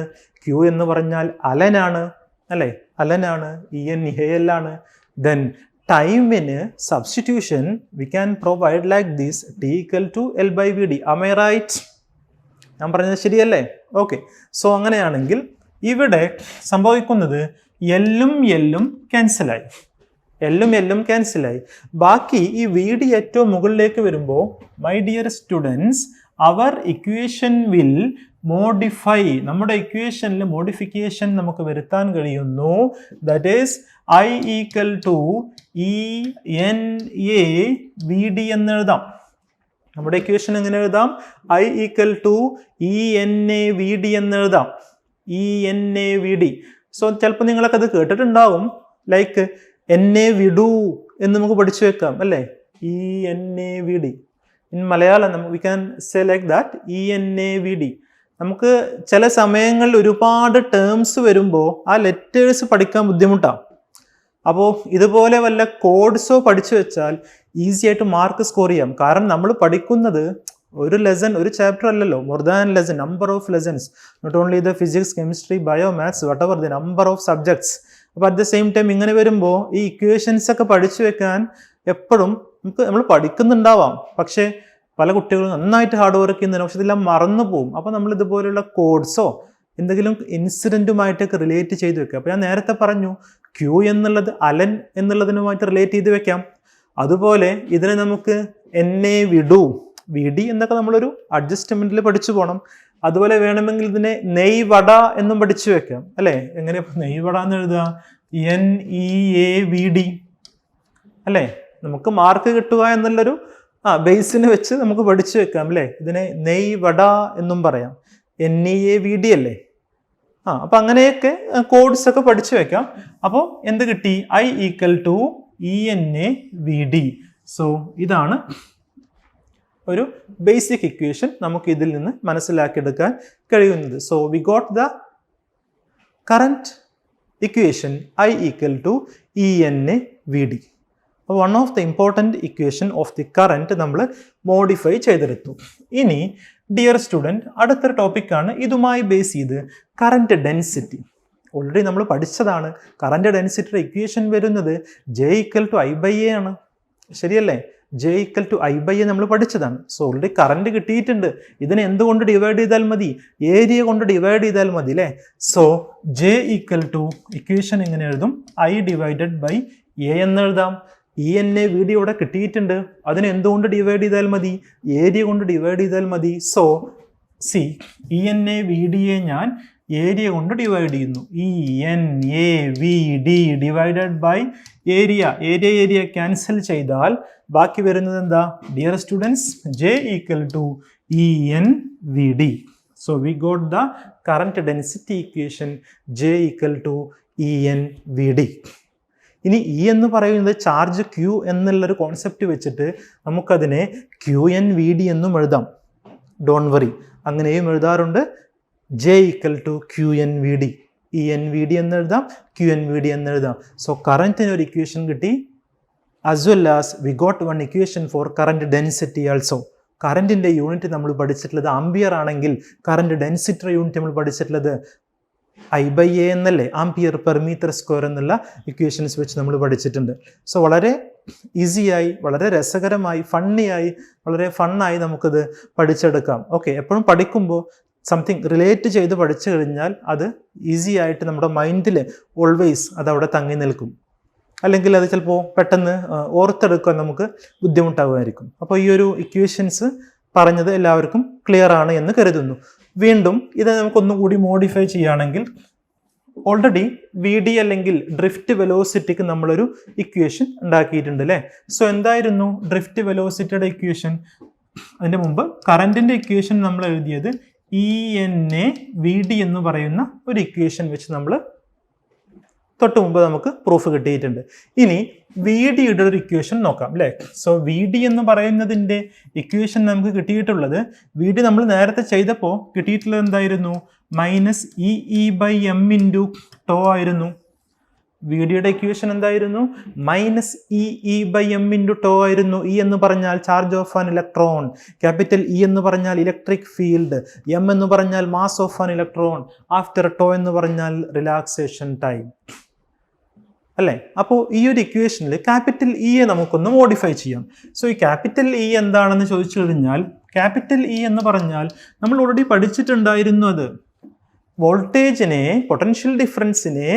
ക്യൂ എന്ന് പറഞ്ഞാൽ അലനാണ് അല്ലേ? അലനാണ്. ഇ എൻ എ എൽ ആണ്. ദെൻ ടൈമിന് substitution we can provide like this, T equal to L by V D. Am I right? ഞാൻ പറഞ്ഞത് ശരിയല്ലേ? ഓക്കെ. സോ അങ്ങനെയാണെങ്കിൽ ഇവിടെ സംഭവിക്കുന്നത് എല്ലും എല്ലും ക്യാൻസലായി. എല്ലും എല്ലും ക്യാൻസലായി. ബാക്കി ഈ വി ഡി ഏറ്റവും മുകളിലേക്ക് വരുമ്പോൾ my dear students, our equation will modify. നമ്മുടെ ഇക്വേഷനിൽ മോഡിഫിക്കേഷൻ നമുക്ക് വരുത്താൻ കഴിയുന്നു. That is I equal to E N A V D എന്ന് എഴുതാം. നമ്മുടെ ഇക്വേഷൻ എങ്ങനെ എഴുതാം? I equal to E N A V D എന്ന് എഴുതാം. E N A V D. So ചിലപ്പോൾ നിങ്ങളൊക്കെ അത് കേട്ടിട്ടുണ്ടാവും. ലൈക്ക് എൻ എ വിഡു എന്ന് നമുക്ക് പഠിച്ചു വെക്കാം അല്ലേ? E N A V D. In Malayalam we can say like that, E N A V D. നമുക്ക് ചില സമയങ്ങളിൽ ഒരുപാട് ടേംസ് വരുമ്പോൾ ആ ലെറ്റേഴ്സ് പഠിക്കാൻ ബുദ്ധിമുട്ടാണ്. അപ്പോൾ ഇതുപോലെ വല്ല കോഡ്സോ പഠിച്ചു വെച്ചാൽ ഈസി ആയിട്ട് മാർക്ക് സ്കോർ ചെയ്യാം. കാരണം നമ്മൾ പഠിക്കുന്നത് ഒരു ലെസൺ, ഒരു ചാപ്റ്റർ അല്ലല്ലോ, more than lesson, number of lessons. Not only the physics, chemistry, bio, maths, whatever the number of subjects. അപ്പോൾ അറ്റ് ദ സെയിം ടൈം ഇങ്ങനെ വരുമ്പോൾ ഈ ഇക്വേഷൻസ് ഒക്കെ പഠിച്ചു വെക്കാൻ എപ്പോഴും നമ്മൾ പഠിക്കുന്നുണ്ടാവാം. പക്ഷേ പല കുട്ടികളും നന്നായിട്ട് ഹാർഡ് വർക്ക് ചെയ്യുന്നതിന് പക്ഷെ ഇതെല്ലാം മറന്നു പോകും. അപ്പോൾ നമ്മൾ ഇതുപോലുള്ള കോഡ്സോ എന്തെങ്കിലും ഇൻസിഡൻറ്റുമായിട്ടൊക്കെ റിലേറ്റ് ചെയ്ത് വെക്കുക. അപ്പോൾ ഞാൻ നേരത്തെ പറഞ്ഞു ക്യൂ എന്നുള്ളത് അലൻ എന്നുള്ളതിനുമായിട്ട് റിലേറ്റ് ചെയ്ത് വെക്കാം. അതുപോലെ ഇതിനെ നമുക്ക് എൻ എ വിഡു, വി ഡി എന്നൊക്കെ നമ്മളൊരു അഡ്ജസ്റ്റ്മെന്റിൽ പഠിച്ചു പോകണം. അതുപോലെ വേണമെങ്കിൽ ഇതിനെ നെയ് വട എന്നും പഠിച്ചു വെക്കാം അല്ലേ? എങ്ങനെ നെയ് വട എന്ന് എഴുതുക? N E A V D അല്ലേ? നമുക്ക് മാർക്ക് കിട്ടുക എന്നുള്ളൊരു ബേസിന് വെച്ച് നമുക്ക് പഠിച്ചു വെക്കാം അല്ലേ? ഇതിനെ നെയ് വട എന്നും പറയാം. N E A V D അല്ലേ? അപ്പം അങ്ങനെയൊക്കെ കോഡ്സ് ഒക്കെ പഠിച്ചു വെക്കാം. അപ്പോൾ എന്ത് കിട്ടി? I equal to E N A V D. So ഇതാണ് ഒരു ബേസിക് ഇക്വേഷൻ നമുക്ക് ഇതിൽ നിന്ന് മനസ്സിലാക്കിയെടുക്കാൻ കഴിയുന്നത്. So we got the current equation I equal to E N A V D. One of the important equation of the current നമ്മൾ modify ചെയ്തെടുത്തു. ഇനി ഡിയർ സ്റ്റുഡൻറ്റ്, അടുത്തൊരു ടോപ്പിക്കാണ് ഇതുമായി ബേസ് ചെയ്ത് കറന്റ് ഡെൻസിറ്റി. ഓൾറെഡി നമ്മൾ പഠിച്ചതാണ്. കറന്റ് ഡെൻസിറ്റിയുടെ ഇക്വേഷൻ വരുന്നത് J equal to I by A ആണ്. ശരിയല്ലേ? J equal to I by A നമ്മൾ പഠിച്ചതാണ്. സോ ഓൾറെഡി കറന്റ് കിട്ടിയിട്ടുണ്ട്. ഇതിനെ എന്തുകൊണ്ട് ഡിവൈഡ് ചെയ്താൽ മതി? ഏരിയ കൊണ്ട് ഡിവൈഡ് ചെയ്താൽ മതി അല്ലേ? So J equal to equation എങ്ങനെ എഴുതും? ഐ ഡിവൈഡഡ് ബൈ എ എന്ന് എഴുതാം. E N A V D ഇവിടെ കിട്ടിയിട്ടുണ്ട്. അതിനെ എന്തുകൊണ്ട് ഡിവൈഡ് ചെയ്താൽ മതി? ഏരിയ കൊണ്ട് ഡിവൈഡ് ചെയ്താൽ മതി. So see, E N A V ഡിയെ ഞാൻ ഏരിയ കൊണ്ട് ഡിവൈഡ് ചെയ്യുന്നു. E N A V D divided by area. Area cancel ചെയ്താൽ ബാക്കി വരുന്നത് എന്താ dear students? J equal to E N V D. So we got the current density equation J equal to E N V D. ഇനി E എന്ന് പറയുന്നത് charge Q എന്നുള്ളൊരു concept വെച്ചിട്ട് നമുക്കതിനെ ക്യൂ എൻ വി ഡി എന്നും എഴുതാം. Don't worry, അങ്ങനെയും എഴുതാറുണ്ട്. J equal to Q N V D. E N V D എന്ന് എഴുതാം, ക്യൂ എൻ വി ഡി എന്ന് എഴുതാം. സോ കറന്റിന് ഒരു ഇക്വേഷൻ കിട്ടി. As well as we got one equation for current density also. കറന്റിൻ്റെ യൂണിറ്റ് നമ്മൾ പഠിച്ചിട്ടുള്ളത് ആംപിയർ ആണെങ്കിൽ കറന്റ് ഡെൻസിറ്റിയുടെ യൂണിറ്റ് നമ്മൾ പഠിച്ചിട്ടുള്ളത് ഐ ബൈ എ എന്നല്ലേ? ആംപിയർ പെർ മീറ്റർ സ്ക്വയർ എന്നുള്ള ഇക്വേഷൻസ് വെച്ച് നമ്മൾ പഠിച്ചിട്ടുണ്ട്. സോ വളരെ ഈസിയായി, വളരെ രസകരമായി, ഫണ്ണിയായി, വളരെ ഫണ്ണായി നമുക്കത് പഠിച്ചെടുക്കാം. ഓക്കെ, എപ്പോഴും പഠിക്കുമ്പോൾ സംതിങ് റിലേറ്റ് ചെയ്ത് പഠിച്ചു കഴിഞ്ഞാൽ അത് ഈസി ആയിട്ട് നമ്മുടെ മൈൻഡിൽ ഓൾവേസ് അതവിടെ തങ്ങി നിൽക്കും. അല്ലെങ്കിൽ അത് ചിലപ്പോൾ പെട്ടെന്ന് ഓർത്തെടുക്കാൻ നമുക്ക് ബുദ്ധിമുട്ടാകുമായിരിക്കും. അപ്പോൾ ഈ ഒരു ഇക്വേഷൻസ് പറഞ്ഞത് എല്ലാവർക്കും ക്ലിയർ ആണ് എന്ന് കരുതുന്നു. വീണ്ടും ഇത് നമുക്കൊന്നുകൂടി മോഡിഫൈ ചെയ്യുകയാണെങ്കിൽ ഓൾറെഡി വി ഡി അല്ലെങ്കിൽ ഡ്രിഫ്റ്റ് വെലോസിറ്റിക്ക് നമ്മളൊരു ഇക്വേഷൻ ഉണ്ടാക്കിയിട്ടുണ്ട് അല്ലേ? സോ എന്തായിരുന്നു ഡ്രിഫ്റ്റ് വെലോസിറ്റിയുടെ ഇക്വേഷൻ? അതിൻ്റെ മുമ്പ് കറൻറ്റിൻ്റെ ഇക്വേഷൻ നമ്മൾ എഴുതിയത് E N A V D എന്ന് പറയുന്ന ഒരു ഇക്വേഷൻ വെച്ച് നമ്മൾ തൊട്ട് മുമ്പ് നമുക്ക് പ്രൂഫ് കിട്ടിയിട്ടുണ്ട്. ഇനി വി ഡിയുടെ ഒരു ഇക്വേഷൻ നോക്കാം അല്ലേ. സോ വി ഡി എന്ന് പറയുന്നതിൻ്റെ ഇക്വേഷൻ നമുക്ക് കിട്ടിയിട്ടുള്ളത്, വി ഡി നമ്മൾ നേരത്തെ ചെയ്തപ്പോൾ കിട്ടിയിട്ടുള്ളത് എന്തായിരുന്നു? Minus E by M into tau ആയിരുന്നു. വി ഡിയുടെ ഇക്വേഷൻ എന്തായിരുന്നു? Minus E by M into tau ആയിരുന്നു. ഇ എന്ന് പറഞ്ഞാൽ charge of an electron, capital E എന്ന് പറഞ്ഞാൽ ഇലക്ട്രിക് ഫീൽഡ്, എം എന്ന് പറഞ്ഞാൽ mass of an electron, after tau എന്ന് പറഞ്ഞാൽ റിലാക്സേഷൻ ടൈം അല്ലേ. അപ്പോൾ ഈ ഒരു ഇക്വേഷനിൽ ക്യാപിറ്റൽ ഇയെ നമുക്കൊന്ന് മോഡിഫൈ ചെയ്യാം. സോ ഈ ക്യാപിറ്റൽ ഇ എന്താണെന്ന് ചോദിച്ചു കഴിഞ്ഞാൽ, ക്യാപിറ്റൽ ഇ എന്ന് പറഞ്ഞാൽ നമ്മൾ ഓൾറെഡി പഠിച്ചിട്ടുണ്ടായിരുന്നു. അത് വോൾട്ടേജിനെ, പൊട്ടൻഷ്യൽ ഡിഫറൻസിനെ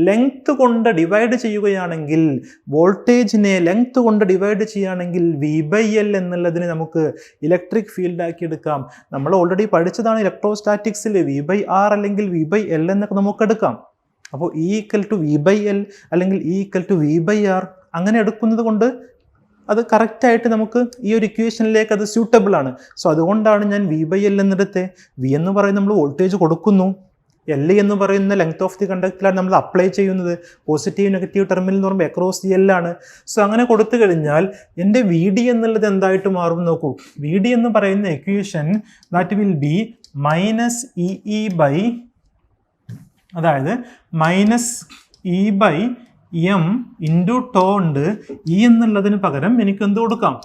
ലെങ്ത് കൊണ്ട് ഡിവൈഡ് ചെയ്യുകയാണെങ്കിൽ, വോൾട്ടേജിനെ ലെങ്ത് കൊണ്ട് ഡിവൈഡ് ചെയ്യുകയാണെങ്കിൽ വി ബൈ എൽ എന്നുള്ളതിന് നമുക്ക് ഇലക്ട്രിക് ഫീൽഡ് ആക്കി എടുക്കാം. നമ്മൾ ഓൾറെഡി പഠിച്ചതാണ് ഇലക്ട്രോസ്റ്റാറ്റിക്സിൽ വി ബൈ ആർ അല്ലെങ്കിൽ വി ബൈ എൽ എന്നൊക്കെ നമുക്ക് എടുക്കാം. അപ്പോൾ E equal to V by L അല്ലെങ്കിൽ E equal to V by R അങ്ങനെ എടുക്കുന്നത് കൊണ്ട് അത് കറക്റ്റായിട്ട് നമുക്ക് ഈ ഒരു ഇക്വേഷനിലേക്ക് അത് സ്യൂട്ടബിൾ ആണ്. സോ അതുകൊണ്ടാണ് ഞാൻ വി ബൈ എൽ എന്നെടുത്ത്. വി എന്ന് പറയുന്നത് നമ്മൾ വോൾട്ടേജ് കൊടുക്കുന്നു, എൽ എന്ന് പറയുന്ന ലെങ്ത് ഓഫ് ദി കണ്ടക്ടറിലാണ് നമ്മൾ അപ്ലൈ ചെയ്യുന്നത്. പോസിറ്റീവ് നെഗറ്റീവ് ടെർമിനൽ എന്ന് പറയുമ്പോൾ അക്രോസ് ദി എൽ ആണ്. സോ അങ്ങനെ കൊടുത്തു കഴിഞ്ഞാൽ എൻ്റെ വി ഡി എന്നുള്ളത് എന്തായിട്ട് മാറും നോക്കൂ. വി ഡി എന്ന് പറയുന്ന equation that will be minus E by, അതായത് minus E by M into tau ഉണ്ട്. ഇ എന്നുള്ളതിന് പകരം എനിക്ക് എന്ത് കൊടുക്കാം?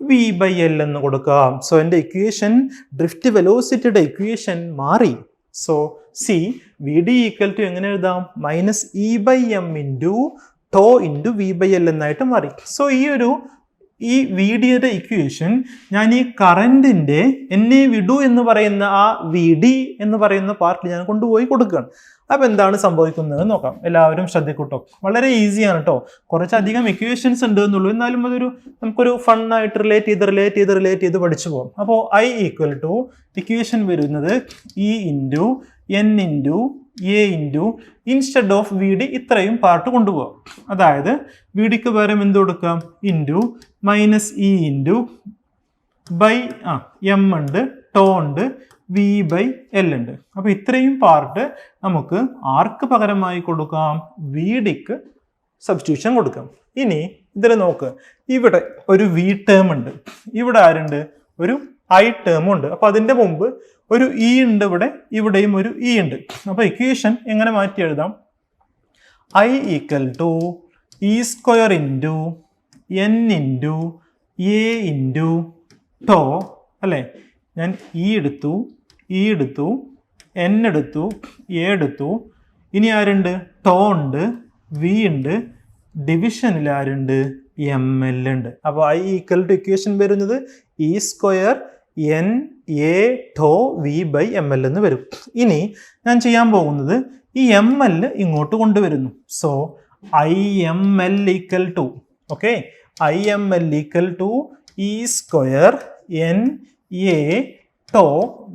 വി ബൈ എൽ എന്ന് കൊടുക്കാം. സോ എൻ്റെ ഇക്വേഷൻ, ഡ്രിഫ്റ്റ് വെലോസിറ്റിയുടെ ഇക്വേഷൻ മാറി. So see V D equal to എങ്ങനെ എഴുതാം? Minus E by M into tau into V by L എന്നായിട്ട് മാറി. സോ ഈ വി ഡിയുടെ ഇക്വേഷൻ ഞാൻ ഈ കറൻറ്റിൻ്റെ എന്നെ വിടു എന്ന് പറയുന്ന ആ വി ഡി എന്ന് പറയുന്ന പാർട്ടിൽ ഞാൻ കൊണ്ടുപോയി കൊടുക്കുകയാണ്. അപ്പോൾ എന്താണ് സംഭവിക്കുന്നത് നോക്കാം. എല്ലാവരും ശ്രദ്ധിക്കൂട്ടോ. വളരെ ഈസിയാണ് കേട്ടോ. കുറച്ചധികം ഇക്വേഷൻസ് ഉണ്ട് എന്നുള്ളൂ, എന്നാലും നമുക്കൊരു ഫണ്ണായിട്ട് റിലേറ്റ് ചെയ്ത് പഠിച്ചു പോകും. അപ്പോൾ ഐ ഈക്വൽ ടു ഇക്വേഷൻ വരുന്നത് E into N into A into instead of V D ഇത്രയും പാർട്ട് കൊണ്ടുപോകാം. അതായത് വി ഡിക്ക് പകരം എന്ത് കൊടുക്കാം? Into minus E into by M ഉണ്ട്, ടോ ഉണ്ട്, വി ബൈ എൽ ഉണ്ട്. അപ്പോൾ ഇത്രയും പാർട്ട് നമുക്ക് ആർക്ക് പകരമായി കൊടുക്കാം? വി ഡിക്ക് സബ്സ്റ്റിറ്റ്യൂഷൻ കൊടുക്കാം. ഇനി ഇതിൽ നോക്ക്, ഇവിടെ ഒരു വി ടേം ഉണ്ട്, ഇവിടെ ആരുണ്ട്? ഒരു ഐ ടേം ഉണ്ട്. അപ്പോൾ അതിൻ്റെ മുമ്പ് ഒരു ഇ ഉണ്ട്, ഇവിടെയും ഒരു ഇ ഉണ്ട്. അപ്പോൾ ഇക്വേഷൻ എങ്ങനെ മാറ്റി എഴുതാം? I equal to E square into N into A into tau അല്ലേ. ഞാൻ ഇ എടുത്തു, എൻ എടുത്തു, എ എടുത്തു. ഇനി ആരുണ്ട്? ടോ ഉണ്ട്, വി ഉണ്ട്, ഡിവിഷനിൽ ആരുണ്ട്? എം എൽ ഉണ്ട്. അപ്പോൾ ഐ ഈക്വൽ ടു ഇക്വേഷൻ വരുന്നത് E square N A tau V by M L എന്ന് വരും. ഇനി ഞാൻ ചെയ്യാൻ പോകുന്നത് ഈ എം എൽ ഇങ്ങോട്ട് കൊണ്ടുവരുന്നു. So I M L equal to I M L equal to E square N A tau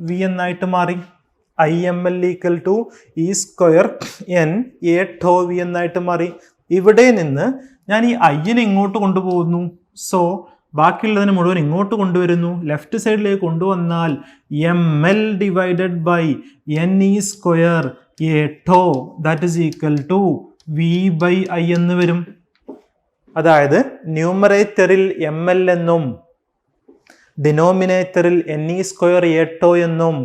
V എന്നായിട്ട് മാറി. I M L equal to E square N A tau V എന്നായിട്ട് മാറി. ഇവിടെ നിന്ന് ഞാൻ ഈ ഐനെ ഇങ്ങോട്ട് കൊണ്ടുപോകുന്നു. സോ ബാക്കിയുള്ളതിന് മുഴുവൻ ഇങ്ങോട്ട് കൊണ്ടുവരുന്നു. ലെഫ്റ്റ് സൈഡിലേക്ക് കൊണ്ടുവന്നാൽ M L divided by N E square A tau that is equal to V by I എന്ന് വരും. അതായത് ന്യൂമറേറ്ററിൽ എം എൽ എന്നും ഡിനോമിനേറ്ററിൽ N E square A tau എന്നും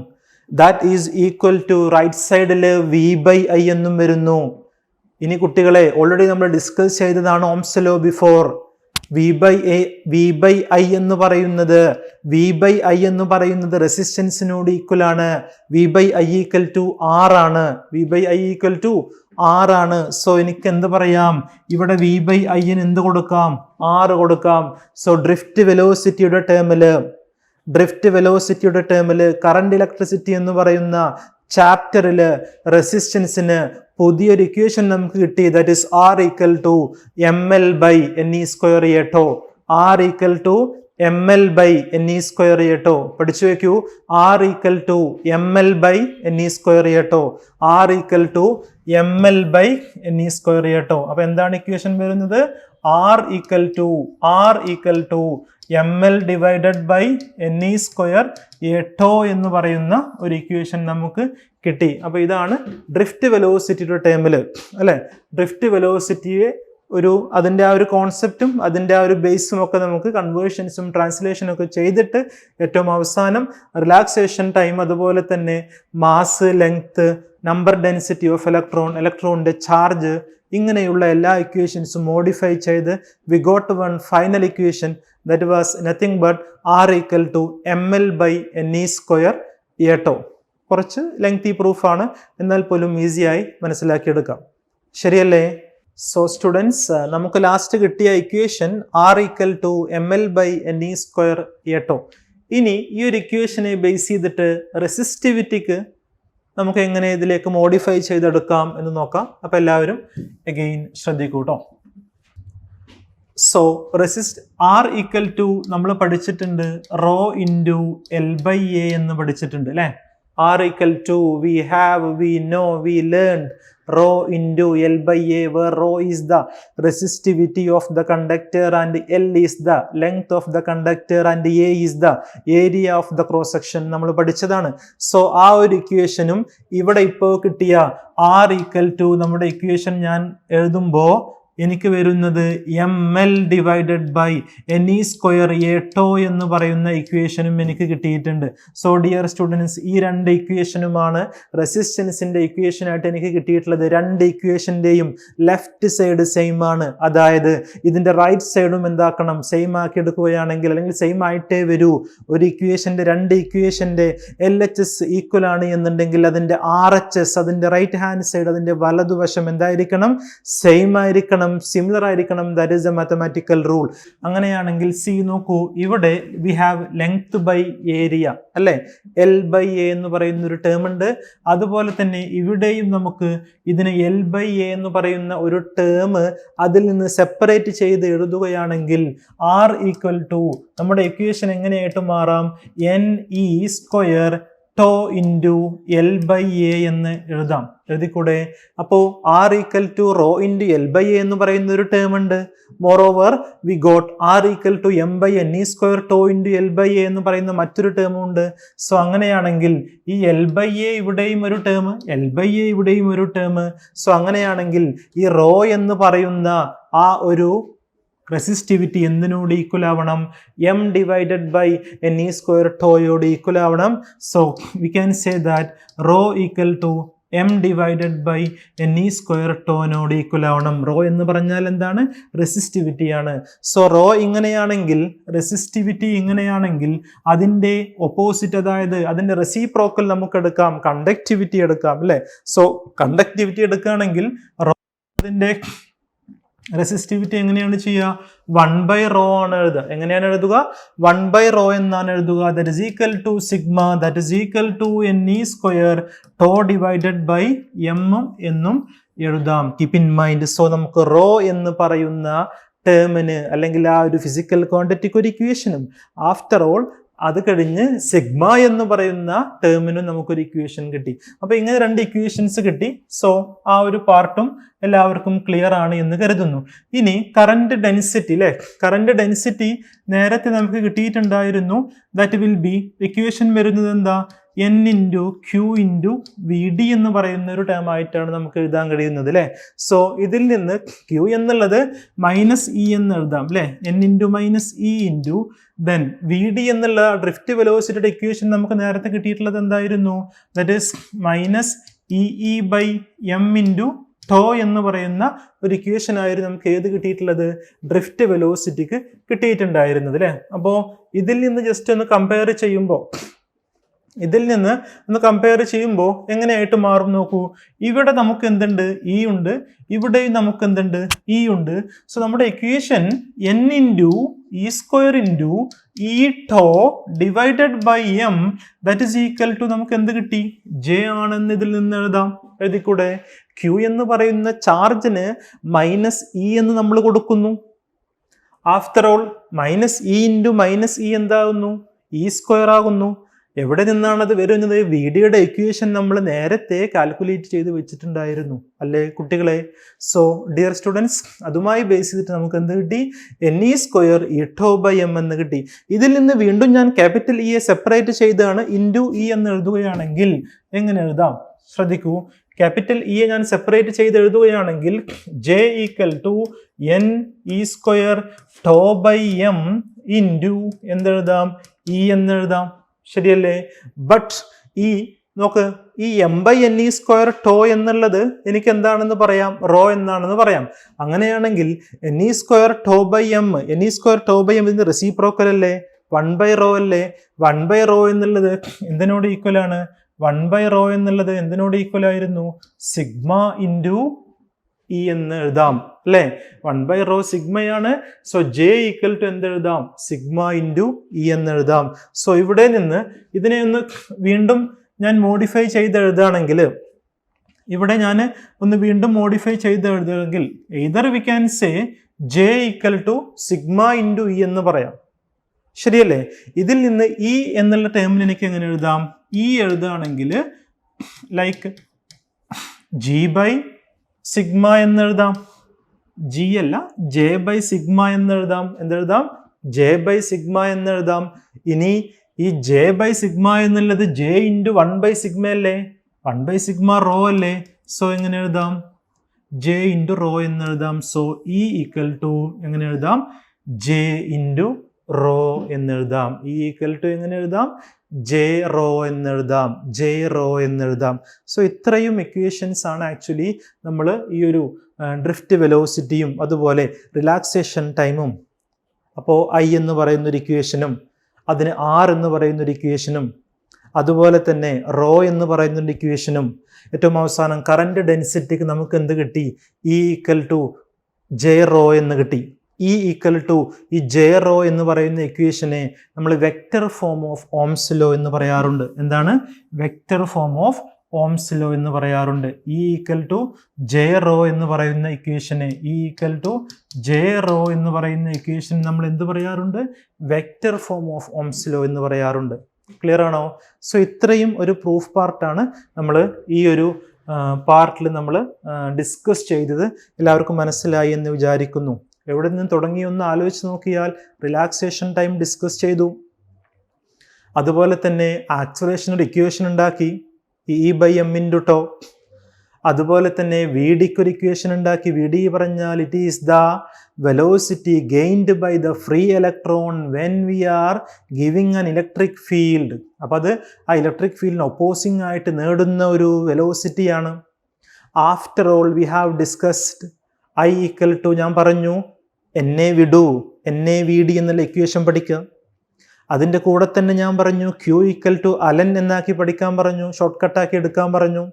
that is equal to right സൈഡിൽ വി ബൈ ഐ എന്നും വരുന്നു. ഇനി കുട്ടികളെ, ഓൾറെഡി നമ്മൾ ഡിസ്കസ് ചെയ്തതാണ് Ohm's law before. V by I എന്ന് പറയുന്നത് റെസിസ്റ്റൻസിനോട് ഈക്വൽ ആണ്. V by I equal to R ആണ്. സോ എനിക്ക് എന്ത് പറയാം? ഇവിടെ വി ബൈ ഐന് എന്ത് കൊടുക്കാം? ആർ കൊടുക്കാം. സോ ഡ്രിഫ്റ്റ് വെലോസിറ്റിയുടെ ടേമിൽ കറണ്ട് ഇലക്ട്രിസിറ്റി എന്ന് പറയുന്ന ചാപ്റ്ററില് റെസിസ്റ്റൻസിന് പുതിയൊരു ഇക്വേഷൻ നമുക്ക് കിട്ടി. That is R equal to M L by N E square A tau. R equal to M L by N E square A tau. പഠിച്ചു വെക്കൂ. R equal to M L by N E square A tau. R equal to M L by N E square A tau. അപ്പൊ എന്താണ് equation വരുന്നത്? R equal to ml divided by ne square a tau എന്ന് പറയുന്ന ഒരു equation നമുക്ക് കിട്ടി. അപ്പോൾ ഇതാണ് ഡ്രിഫ്റ്റ് വെലോസിറ്റിയുടെ ടേമിൽ അല്ലേ, ഡ്രിഫ്റ്റ് വെലോസിറ്റിയെ അതിൻ്റെ ആ ഒരു കോൺസെപ്റ്റും അതിൻ്റെ ആ ഒരു ബേസും ഒക്കെ നമുക്ക് കൺവേർഷൻസും ട്രാൻസ്ലേഷനും ഒക്കെ ചെയ്തിട്ട് ഏറ്റവും അവസാനം റിലാക്സേഷൻ ടൈം, അതുപോലെ തന്നെ mass, length, number density of ഇലക്ട്രോണിൻ്റെ ചാർജ്, ഇങ്ങനെയുള്ള എല്ലാ ഇക്വേഷൻസും മോഡിഫൈ ചെയ്ത് we got one final equation that was nothing but r equal to ml by ne square a tau. കുറച്ച് ലെങ്തി പ്രൂഫാണ്, എന്നാൽ പോലും ഈസിയായി മനസ്സിലാക്കിയെടുക്കാം. ശരിയല്ലേ? സോ സ്റ്റുഡൻസ്, നമുക്ക് ലാസ്റ്റ് കിട്ടിയ equation r equal to ml by ne square a tau. ഇനി ഈ ഒരു ഇക്വേഷനെ ബേസ് ചെയ്തിട്ട് റെസിസ്റ്റിവിറ്റിക്ക് നമുക്ക് എങ്ങനെ ഇതിലേക്ക് മോഡിഫൈ ചെയ്തെടുക്കാം എന്ന് നോക്കാം. അപ്പോൾ എല്ലാവരും അഗെയിൻ ശ്രദ്ധിക്കൂട്ടോ. സോ r ഈക്വൽ ടു നമ്മൾ പഠിച്ചിട്ടുണ്ട് rho into L by A എന്ന് പഠിച്ചിട്ടുണ്ട് അല്ലേ. r equal to we know, we learned rho into L by A, where rho is the resistivity of the conductor and L is the length of the conductor and A is the area of the cross section. നമ്മൾ പഠിച്ചതാണ്. So ആ ഒരു ഇക്വേഷനും ഇവിടെ ഇപ്പോൾ കിട്ടിയ r equal to നമ്മുടെ equation ഞാൻ എഴുതുമ്പോൾ എനിക്ക് വരുന്നത് ml divided by ne square a tau എന്ന് പറയുന്ന ഇക്വേഷനും എനിക്ക് കിട്ടിയിട്ടുണ്ട്. സോ ഡിയർ സ്റ്റുഡൻസ്, ഈ രണ്ട് ഇക്വേഷനുമാണ് റെസിസ്റ്റൻസിന്റെ ഇക്വേഷൻ ആയിട്ട് എനിക്ക് കിട്ടിയിട്ടുള്ളത്. രണ്ട് ഇക്വേഷന്റെയും ലെഫ്റ്റ് സൈഡ് സെയിം ആണ്, അതായത് ഇതിന്റെ റൈറ്റ് സൈഡും എന്താക്കണം, സെയിം ആക്കി എടുക്കുകയാണെങ്കിൽ, അല്ലെങ്കിൽ സെയിം ആയിട്ടേ വരൂ. ഒരു ഇക്വേഷന്റെ രണ്ട് ഇക്വേഷന്റെ LHS ഈക്വൽ ആണ് എന്നുണ്ടെങ്കിൽ അതിന്റെ RHS, അതിന്റെ റൈറ്റ് ഹാൻഡ് സൈഡ്, അതിന്റെ വലതുവശം എന്തായിരിക്കണം, സെയിം ആയിരിക്കണം, സിമിലർ ആയിരിക്കണം. That is a mathematical rule. അങ്ങനെയാണെങ്കിൽ സി നോക്കൂ, ഇവിടെ we have length by area അല്ലെ, എൽ ബൈ എ എന്ന് പറയുന്ന ഒരു ടേം ഉണ്ട്. അതുപോലെ തന്നെ ഇവിടെയും നമുക്ക് ഇതിന് എൽ ബൈ എ എന്ന് പറയുന്ന ഒരു ടേം അതിൽ നിന്ന് സെപ്പറേറ്റ് ചെയ്ത് എഴുതുകയാണെങ്കിൽ r ഈക്വൽ ടു നമ്മുടെ ഇക്വേഷൻ എങ്ങനെയായിട്ട് മാറാം, ne square tau into L by A എന്ന് എഴുതാം. എഴുതിക്കൂടെ? അപ്പോൾ r equal to rho into L by A എന്ന് പറയുന്ന ഒരു ടേം ഉണ്ട്. Moreover we got r equal to m by ne square tau into L by A എന്ന് പറയുന്ന മറ്റൊരു ടേമും ഉണ്ട്. സോ അങ്ങനെയാണെങ്കിൽ ഈ എൽ ബൈ എ ഇവിടെയും ഒരു ടേം, എൽ ബൈ എ ഇവിടെയും ഒരു ടേം. സോ അങ്ങനെയാണെങ്കിൽ ഈ റോ എന്ന് പറയുന്ന ആ ഒരു റെസിസ്റ്റിവിറ്റി എന്തിനോട് ഈക്വൽ ആവണം, m divided by ne square ടോയോട് ഈക്വൽ ആവണം. So we can say that rho equal to m divided by ne square ടോനോട് ഈക്വൽ ആവണം. റോ എന്ന് പറഞ്ഞാൽ എന്താണ്, റെസിസ്റ്റിവിറ്റിയാണ്. സോ റോ ഇങ്ങനെയാണെങ്കിൽ, റെസിസ്റ്റിവിറ്റി ഇങ്ങനെയാണെങ്കിൽ അതിൻ്റെ ഒപ്പോസിറ്റ്, അതായത് അതിൻ്റെ റെസിപ്രോക്കൽ നമുക്ക് എടുക്കാം, കണ്ടക്ടിവിറ്റി എടുക്കാം അല്ലേ. സോ കണ്ടക്ടിവിറ്റി എടുക്കുകയാണെങ്കിൽ റോ അതിൻ്റെ റെസിസ്റ്റിവിറ്റി എങ്ങനെയാണ് ചെയ്യുക, 1/ρ ആണ് എഴുതുക. എങ്ങനെയാണ് എഴുതുക, 1/ρ എന്നാണ് എഴുതുക. That is equal to sigma, that is equal to ne square tau divided by m എന്നും എഴുതാം. Keep in mind. സോ നമുക്ക് റോ എന്ന് പറയുന്ന ടേമിന്, അല്ലെങ്കിൽ ആ ഒരു ഫിസിക്കൽ ക്വാണ്ടിറ്റിക്ക് ഒരു ഇക്വേഷനും, ആഫ്റ്റർ ഓൾ അത് കഴിഞ്ഞ് സിഗ്മ എന്ന് പറയുന്ന ടേമിനും നമുക്കൊരു ഇക്വേഷൻ കിട്ടി. അപ്പൊ ഇങ്ങനെ രണ്ട് ഇക്വേഷൻസ് കിട്ടി. സോ ആ ഒരു പാർട്ടും എല്ലാവർക്കും ക്ലിയർ ആണ് എന്ന് കരുതുന്നു. ഇനി കറന്റ് ഡെൻസിറ്റി അല്ലെ, കറന്റ് ഡെൻസിറ്റി നേരത്തെ നമുക്ക് കിട്ടിയിട്ടുണ്ടായിരുന്നു. ദാറ്റ് വിൽ ബി, ഇക്വേഷൻ വരുന്നത് എന്താ, n into Q into V D എന്ന് പറയുന്ന ഒരു ടേം ആയിട്ടാണ് നമുക്ക് എഴുതാൻ കഴിയുന്നത് അല്ലേ. സോ ഇതിൽ നിന്ന് ക്യൂ എന്നുള്ളത് -e എന്ന് എഴുതാം അല്ലേ, n into -e into then V D എന്നുള്ള ഡ്രിഫ്റ്റ് വെലോസിറ്റിയുടെ ഇക്വേഷൻ നമുക്ക് നേരത്തെ കിട്ടിയിട്ടുള്ളത് എന്തായിരുന്നു, that is -e by m into tau എന്ന് പറയുന്ന ഒരു ഇക്വേഷൻ ആയിരുന്നു നമുക്ക് ഏത് കിട്ടിയിട്ടുള്ളത്, ഡ്രിഫ്റ്റ് വെലോസിറ്റിക്ക് കിട്ടിയിട്ടുണ്ടായിരുന്നത് അല്ലേ. അപ്പോൾ ഇതിൽ നിന്ന് ജസ്റ്റ് ഒന്ന് കമ്പയർ ചെയ്യുമ്പോൾ, എങ്ങനെയായിട്ട് മാറും നോക്കൂ. ഇവിടെ നമുക്ക് എന്തുണ്ട്, ഇ ഉണ്ട്, ഇവിടെയും നമുക്ക് എന്തുണ്ട്, ഇ ഉണ്ട്. സോ നമ്മുടെ equation n into E square into E tau divided by m that is equal to നമുക്ക് എന്ത് കിട്ടി, ജെ ആണെന്ന് ഇതിൽ നിന്ന് എഴുതാം. എഴുതിക്കൂടെ? ക്യൂ എന്ന് പറയുന്ന ചാർജിന് -e എന്ന് നമ്മൾ കൊടുക്കുന്നു. After all -e into -e എന്താകുന്നു, ഇ സ്ക്വയർ ആകുന്നു. എവിടെ നിന്നാണത് വരുന്നത്? വീഡിയോയുടെ ഇക്വേഷൻ നമ്മൾ നേരത്തെ കാൽക്കുലേറ്റ് ചെയ്ത് വെച്ചിട്ടുണ്ടായിരുന്നു അല്ലേ കുട്ടികളെ? സോ ഡിയർ സ്റ്റുഡൻസ്, അതുമായി ബേസ് ചെയ്തിട്ട് നമുക്ക് എന്ത് കിട്ടി? NE²E⁴m എന്ന് കിട്ടി. ഇതിൽ നിന്ന് വീണ്ടും ഞാൻ ക്യാപിറ്റൽ ഇയെ സെപ്പറേറ്റ് ചെയ്താണ് ഇൻറ്റു ഇ എന്ന് എഴുതുകയാണെങ്കിൽ എങ്ങനെ എഴുതാം? ശ്രദ്ധിക്കൂ, ക്യാപിറ്റൽ ഇയെ ഞാൻ സെപ്പറേറ്റ് ചെയ്ത് എഴുതുകയാണെങ്കിൽ J = NE²τ/m ഇൻറ്റു എന്തെഴുതാം? ഇ എന്നെഴുതാം. ശരിയല്ലേ? ബട്ട് ഈ നോക്ക്, ഈ m/NE² എന്നുള്ളത് എനിക്ക് എന്താണെന്ന് പറയാം? റോ എന്നാണെന്ന് പറയാം. അങ്ങനെയാണെങ്കിൽ NE²τ/m ഇതിന്റെ റെസിപ്രോക്കൽ അല്ലേ? 1/ρ അല്ലേ? 1/ρ എന്നുള്ളത് എന്തിനോട് ഈക്വൽ ആണ്? 1/ρ എന്നുള്ളത് എന്തിനോട് ഈക്വൽ ആയിരുന്നു? സിഗ്മ ഇൻറ്റു ഇ എന്ന് എഴുതാം അല്ലേ? 1/ρ സിഗ്മയാണ്. സോ J = എന്തെഴുതാം? സിഗ്മ ഇൻറ്റു ഇ എന്ന് എഴുതാം. സോ ഇവിടെ നിന്ന് ഇതിനെ ഒന്ന് വീണ്ടും ഞാൻ മോഡിഫൈ ചെയ്ത് എഴുതുകയാണെങ്കിൽ, ഇവിടെ ഞാൻ ഒന്ന് വീണ്ടും മോഡിഫൈ ചെയ്ത് എഴുതുകയാണെങ്കിൽ either V can say J = sigma into E എന്ന് പറയാം. ശരിയല്ലേ? ഇതിൽ നിന്ന് ഇ എന്നുള്ള ടേമിൽ എനിക്ക് എങ്ങനെ എഴുതാം? ഇ എഴുതുകയാണെങ്കിൽ ലൈക്ക് G/സിഗ്മ എന്നെഴുതാം. ജി അല്ല, J/സിഗ്മ എന്നെഴുതാം. എന്തെഴുതാം? J/സിഗ്മ എന്നെഴുതാം. ഇനി ഈ J/സിഗ്മ എന്നുള്ളത് J ഇൻറ്റു 1/സിഗ്മ അല്ലേ? 1/സിഗ്മ റോ അല്ലേ? സോ എങ്ങനെ എഴുതാം? J ഇൻറ്റു റോ എന്നെഴുതാം. സോ E = എങ്ങനെ എഴുതാം? J ഇൻറ്റു റോ എന്നെഴുതാം. E = എങ്ങനെ എഴുതാം? J⍴ എന്നെഴുതാം. J⍴ എന്നെഴുതാം. സോ ഇത്രയും ഇക്വേഷൻസ് ആണ് ആക്ച്വലി നമ്മൾ ഈ ഒരു ഡ്രിഫ്റ്റ് വെലോസിറ്റിയും അതുപോലെ റിലാക്സേഷൻ ടൈമും, അപ്പോൾ I എന്ന് പറയുന്നൊരു ഇക്വേഷനും അതിന് R എന്ന് പറയുന്നൊരു ഇക്വേഷനും അതുപോലെ തന്നെ റോ എന്ന് പറയുന്നൊരു ഇക്വേഷനും ഏറ്റവും അവസാനം കറണ്ട് ഡെൻസിറ്റിക്ക് നമുക്ക് എന്ത് കിട്ടി? E = J⍴ എന്ന് കിട്ടി. E = ഈ J⍴ എന്ന് പറയുന്ന ഇക്വേഷനെ നമ്മൾ vector form of Ohm's law എന്ന് പറയാറുണ്ട്. എന്താണ്? Vector form of Ohm's law എന്ന് പറയാറുണ്ട്. E = J⍴ എന്ന് പറയുന്ന ഇക്വേഷനെ J⍴ എന്ന് പറയുന്ന ഇക്വേഷൻ നമ്മൾ എന്ത് പറയാറുണ്ട്? Vector form of Ohm's law എന്ന് പറയാറുണ്ട്. ക്ലിയർ ആണോ? സോ ഇത്രയും ഒരു പ്രൂഫ് പാർട്ടാണ് നമ്മൾ ഈ ഒരു പാർട്ടിൽ നമ്മൾ ഡിസ്കസ് ചെയ്തത്. എല്ലാവർക്കും മനസ്സിലായി എന്ന് വിചാരിക്കുന്നു. എവിടെ നിന്ന് തുടങ്ങി ഒന്ന് ആലോചിച്ച് നോക്കിയാൽ റിലാക്സേഷൻ ടൈം ഡിസ്കസ് ചെയ്തു, അതുപോലെ തന്നെ ആക്സലറേഷനൊരു ഇക്വേഷൻ ഉണ്ടാക്കി E/m⁴ അതുപോലെ തന്നെ VDക്ക് ഒരു ഇക്വേഷൻ ഉണ്ടാക്കി. VD പറഞ്ഞാൽ it is the velocity gained by the free electron when we are giving an electric field. അപ്പം അത് ആ ഇലക്ട്രിക് ഫീൽഡിന് ഒപ്പോസിംഗ് ആയിട്ട് നേടുന്ന ഒരു വെലോസിറ്റിയാണ്. After all we have discussed I = ഞാൻ പറഞ്ഞു NA/VD എന്നുള്ള ഇക്വേഷൻ പഠിക്കുക. അതിൻ്റെ കൂടെ തന്നെ ഞാൻ പറഞ്ഞു Q = അലൻ എന്നാക്കി പഠിക്കാൻ പറഞ്ഞു, ഷോർട്ട് കട്ടാക്കി എടുക്കാൻ പറഞ്ഞു.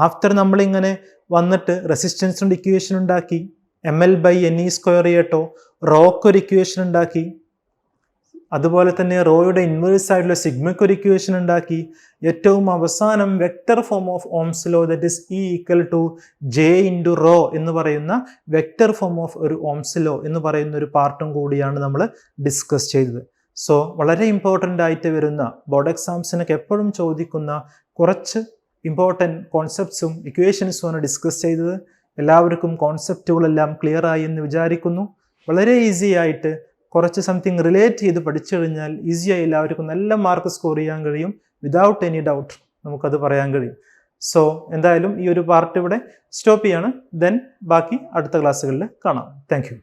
ആഫ്റ്റർ നമ്മളിങ്ങനെ വന്നിട്ട് റെസിസ്റ്റൻസിൻ്റെ ഇക്വേഷൻ ഉണ്ടാക്കി, ML/NE². റോക്കൊരു ഇക്വേഷൻ ഉണ്ടാക്കി, അതുപോലെ തന്നെ റോയുടെ ഇൻവേഴ്സ് ആയിട്ടുള്ള സിഗ്മയ്ക്ക് ഒരു ഇക്വേഷൻ ഉണ്ടാക്കി. ഏറ്റവും അവസാനം vector form of Ohm's law that is E = J into rho എന്ന് പറയുന്ന വെക്റ്റർ ഫോം ഓഫ് ഒരു ഓംസ് ലോ എന്ന് പറയുന്ന ഒരു പാർട്ടും കൂടിയാണ് നമ്മൾ ഡിസ്കസ് ചെയ്തത്. സോ വളരെ ഇമ്പോർട്ടൻ്റ് ആയിട്ട് വരുന്ന ബോർഡ് എക്സാംസിനൊക്കെ എപ്പോഴും ചോദിക്കുന്ന കുറച്ച് ഇമ്പോർട്ടൻറ്റ് കോൺസെപ്റ്റ്സും ഇക്വേഷൻസുമാണ് ഡിസ്കസ് ചെയ്തത്. എല്ലാവർക്കും കോൺസെപ്റ്റുകളെല്ലാം ക്ലിയർ ആയി എന്ന് വിചാരിക്കുന്നു. വളരെ ഈസി ആയിട്ട് കുറച്ച് സംതിങ് റിലേറ്റ് ചെയ്ത് പഠിച്ചു കഴിഞ്ഞാൽ ഈസിയായി എല്ലാവർക്കും നല്ല മാർക്ക് സ്കോർ ചെയ്യാൻ കഴിയും. വിതൗട്ട് എനി ഡൗട്ട് നമുക്കത് പറയാൻ കഴിയും. സോ എന്തായാലും ഈ ഒരു പാർട്ട് ഇവിടെ സ്റ്റോപ്പ് ചെയ്യാണ്. ദെൻ ബാക്കി അടുത്ത ക്ലാസ്സുകളിൽ കാണാം. Thank you.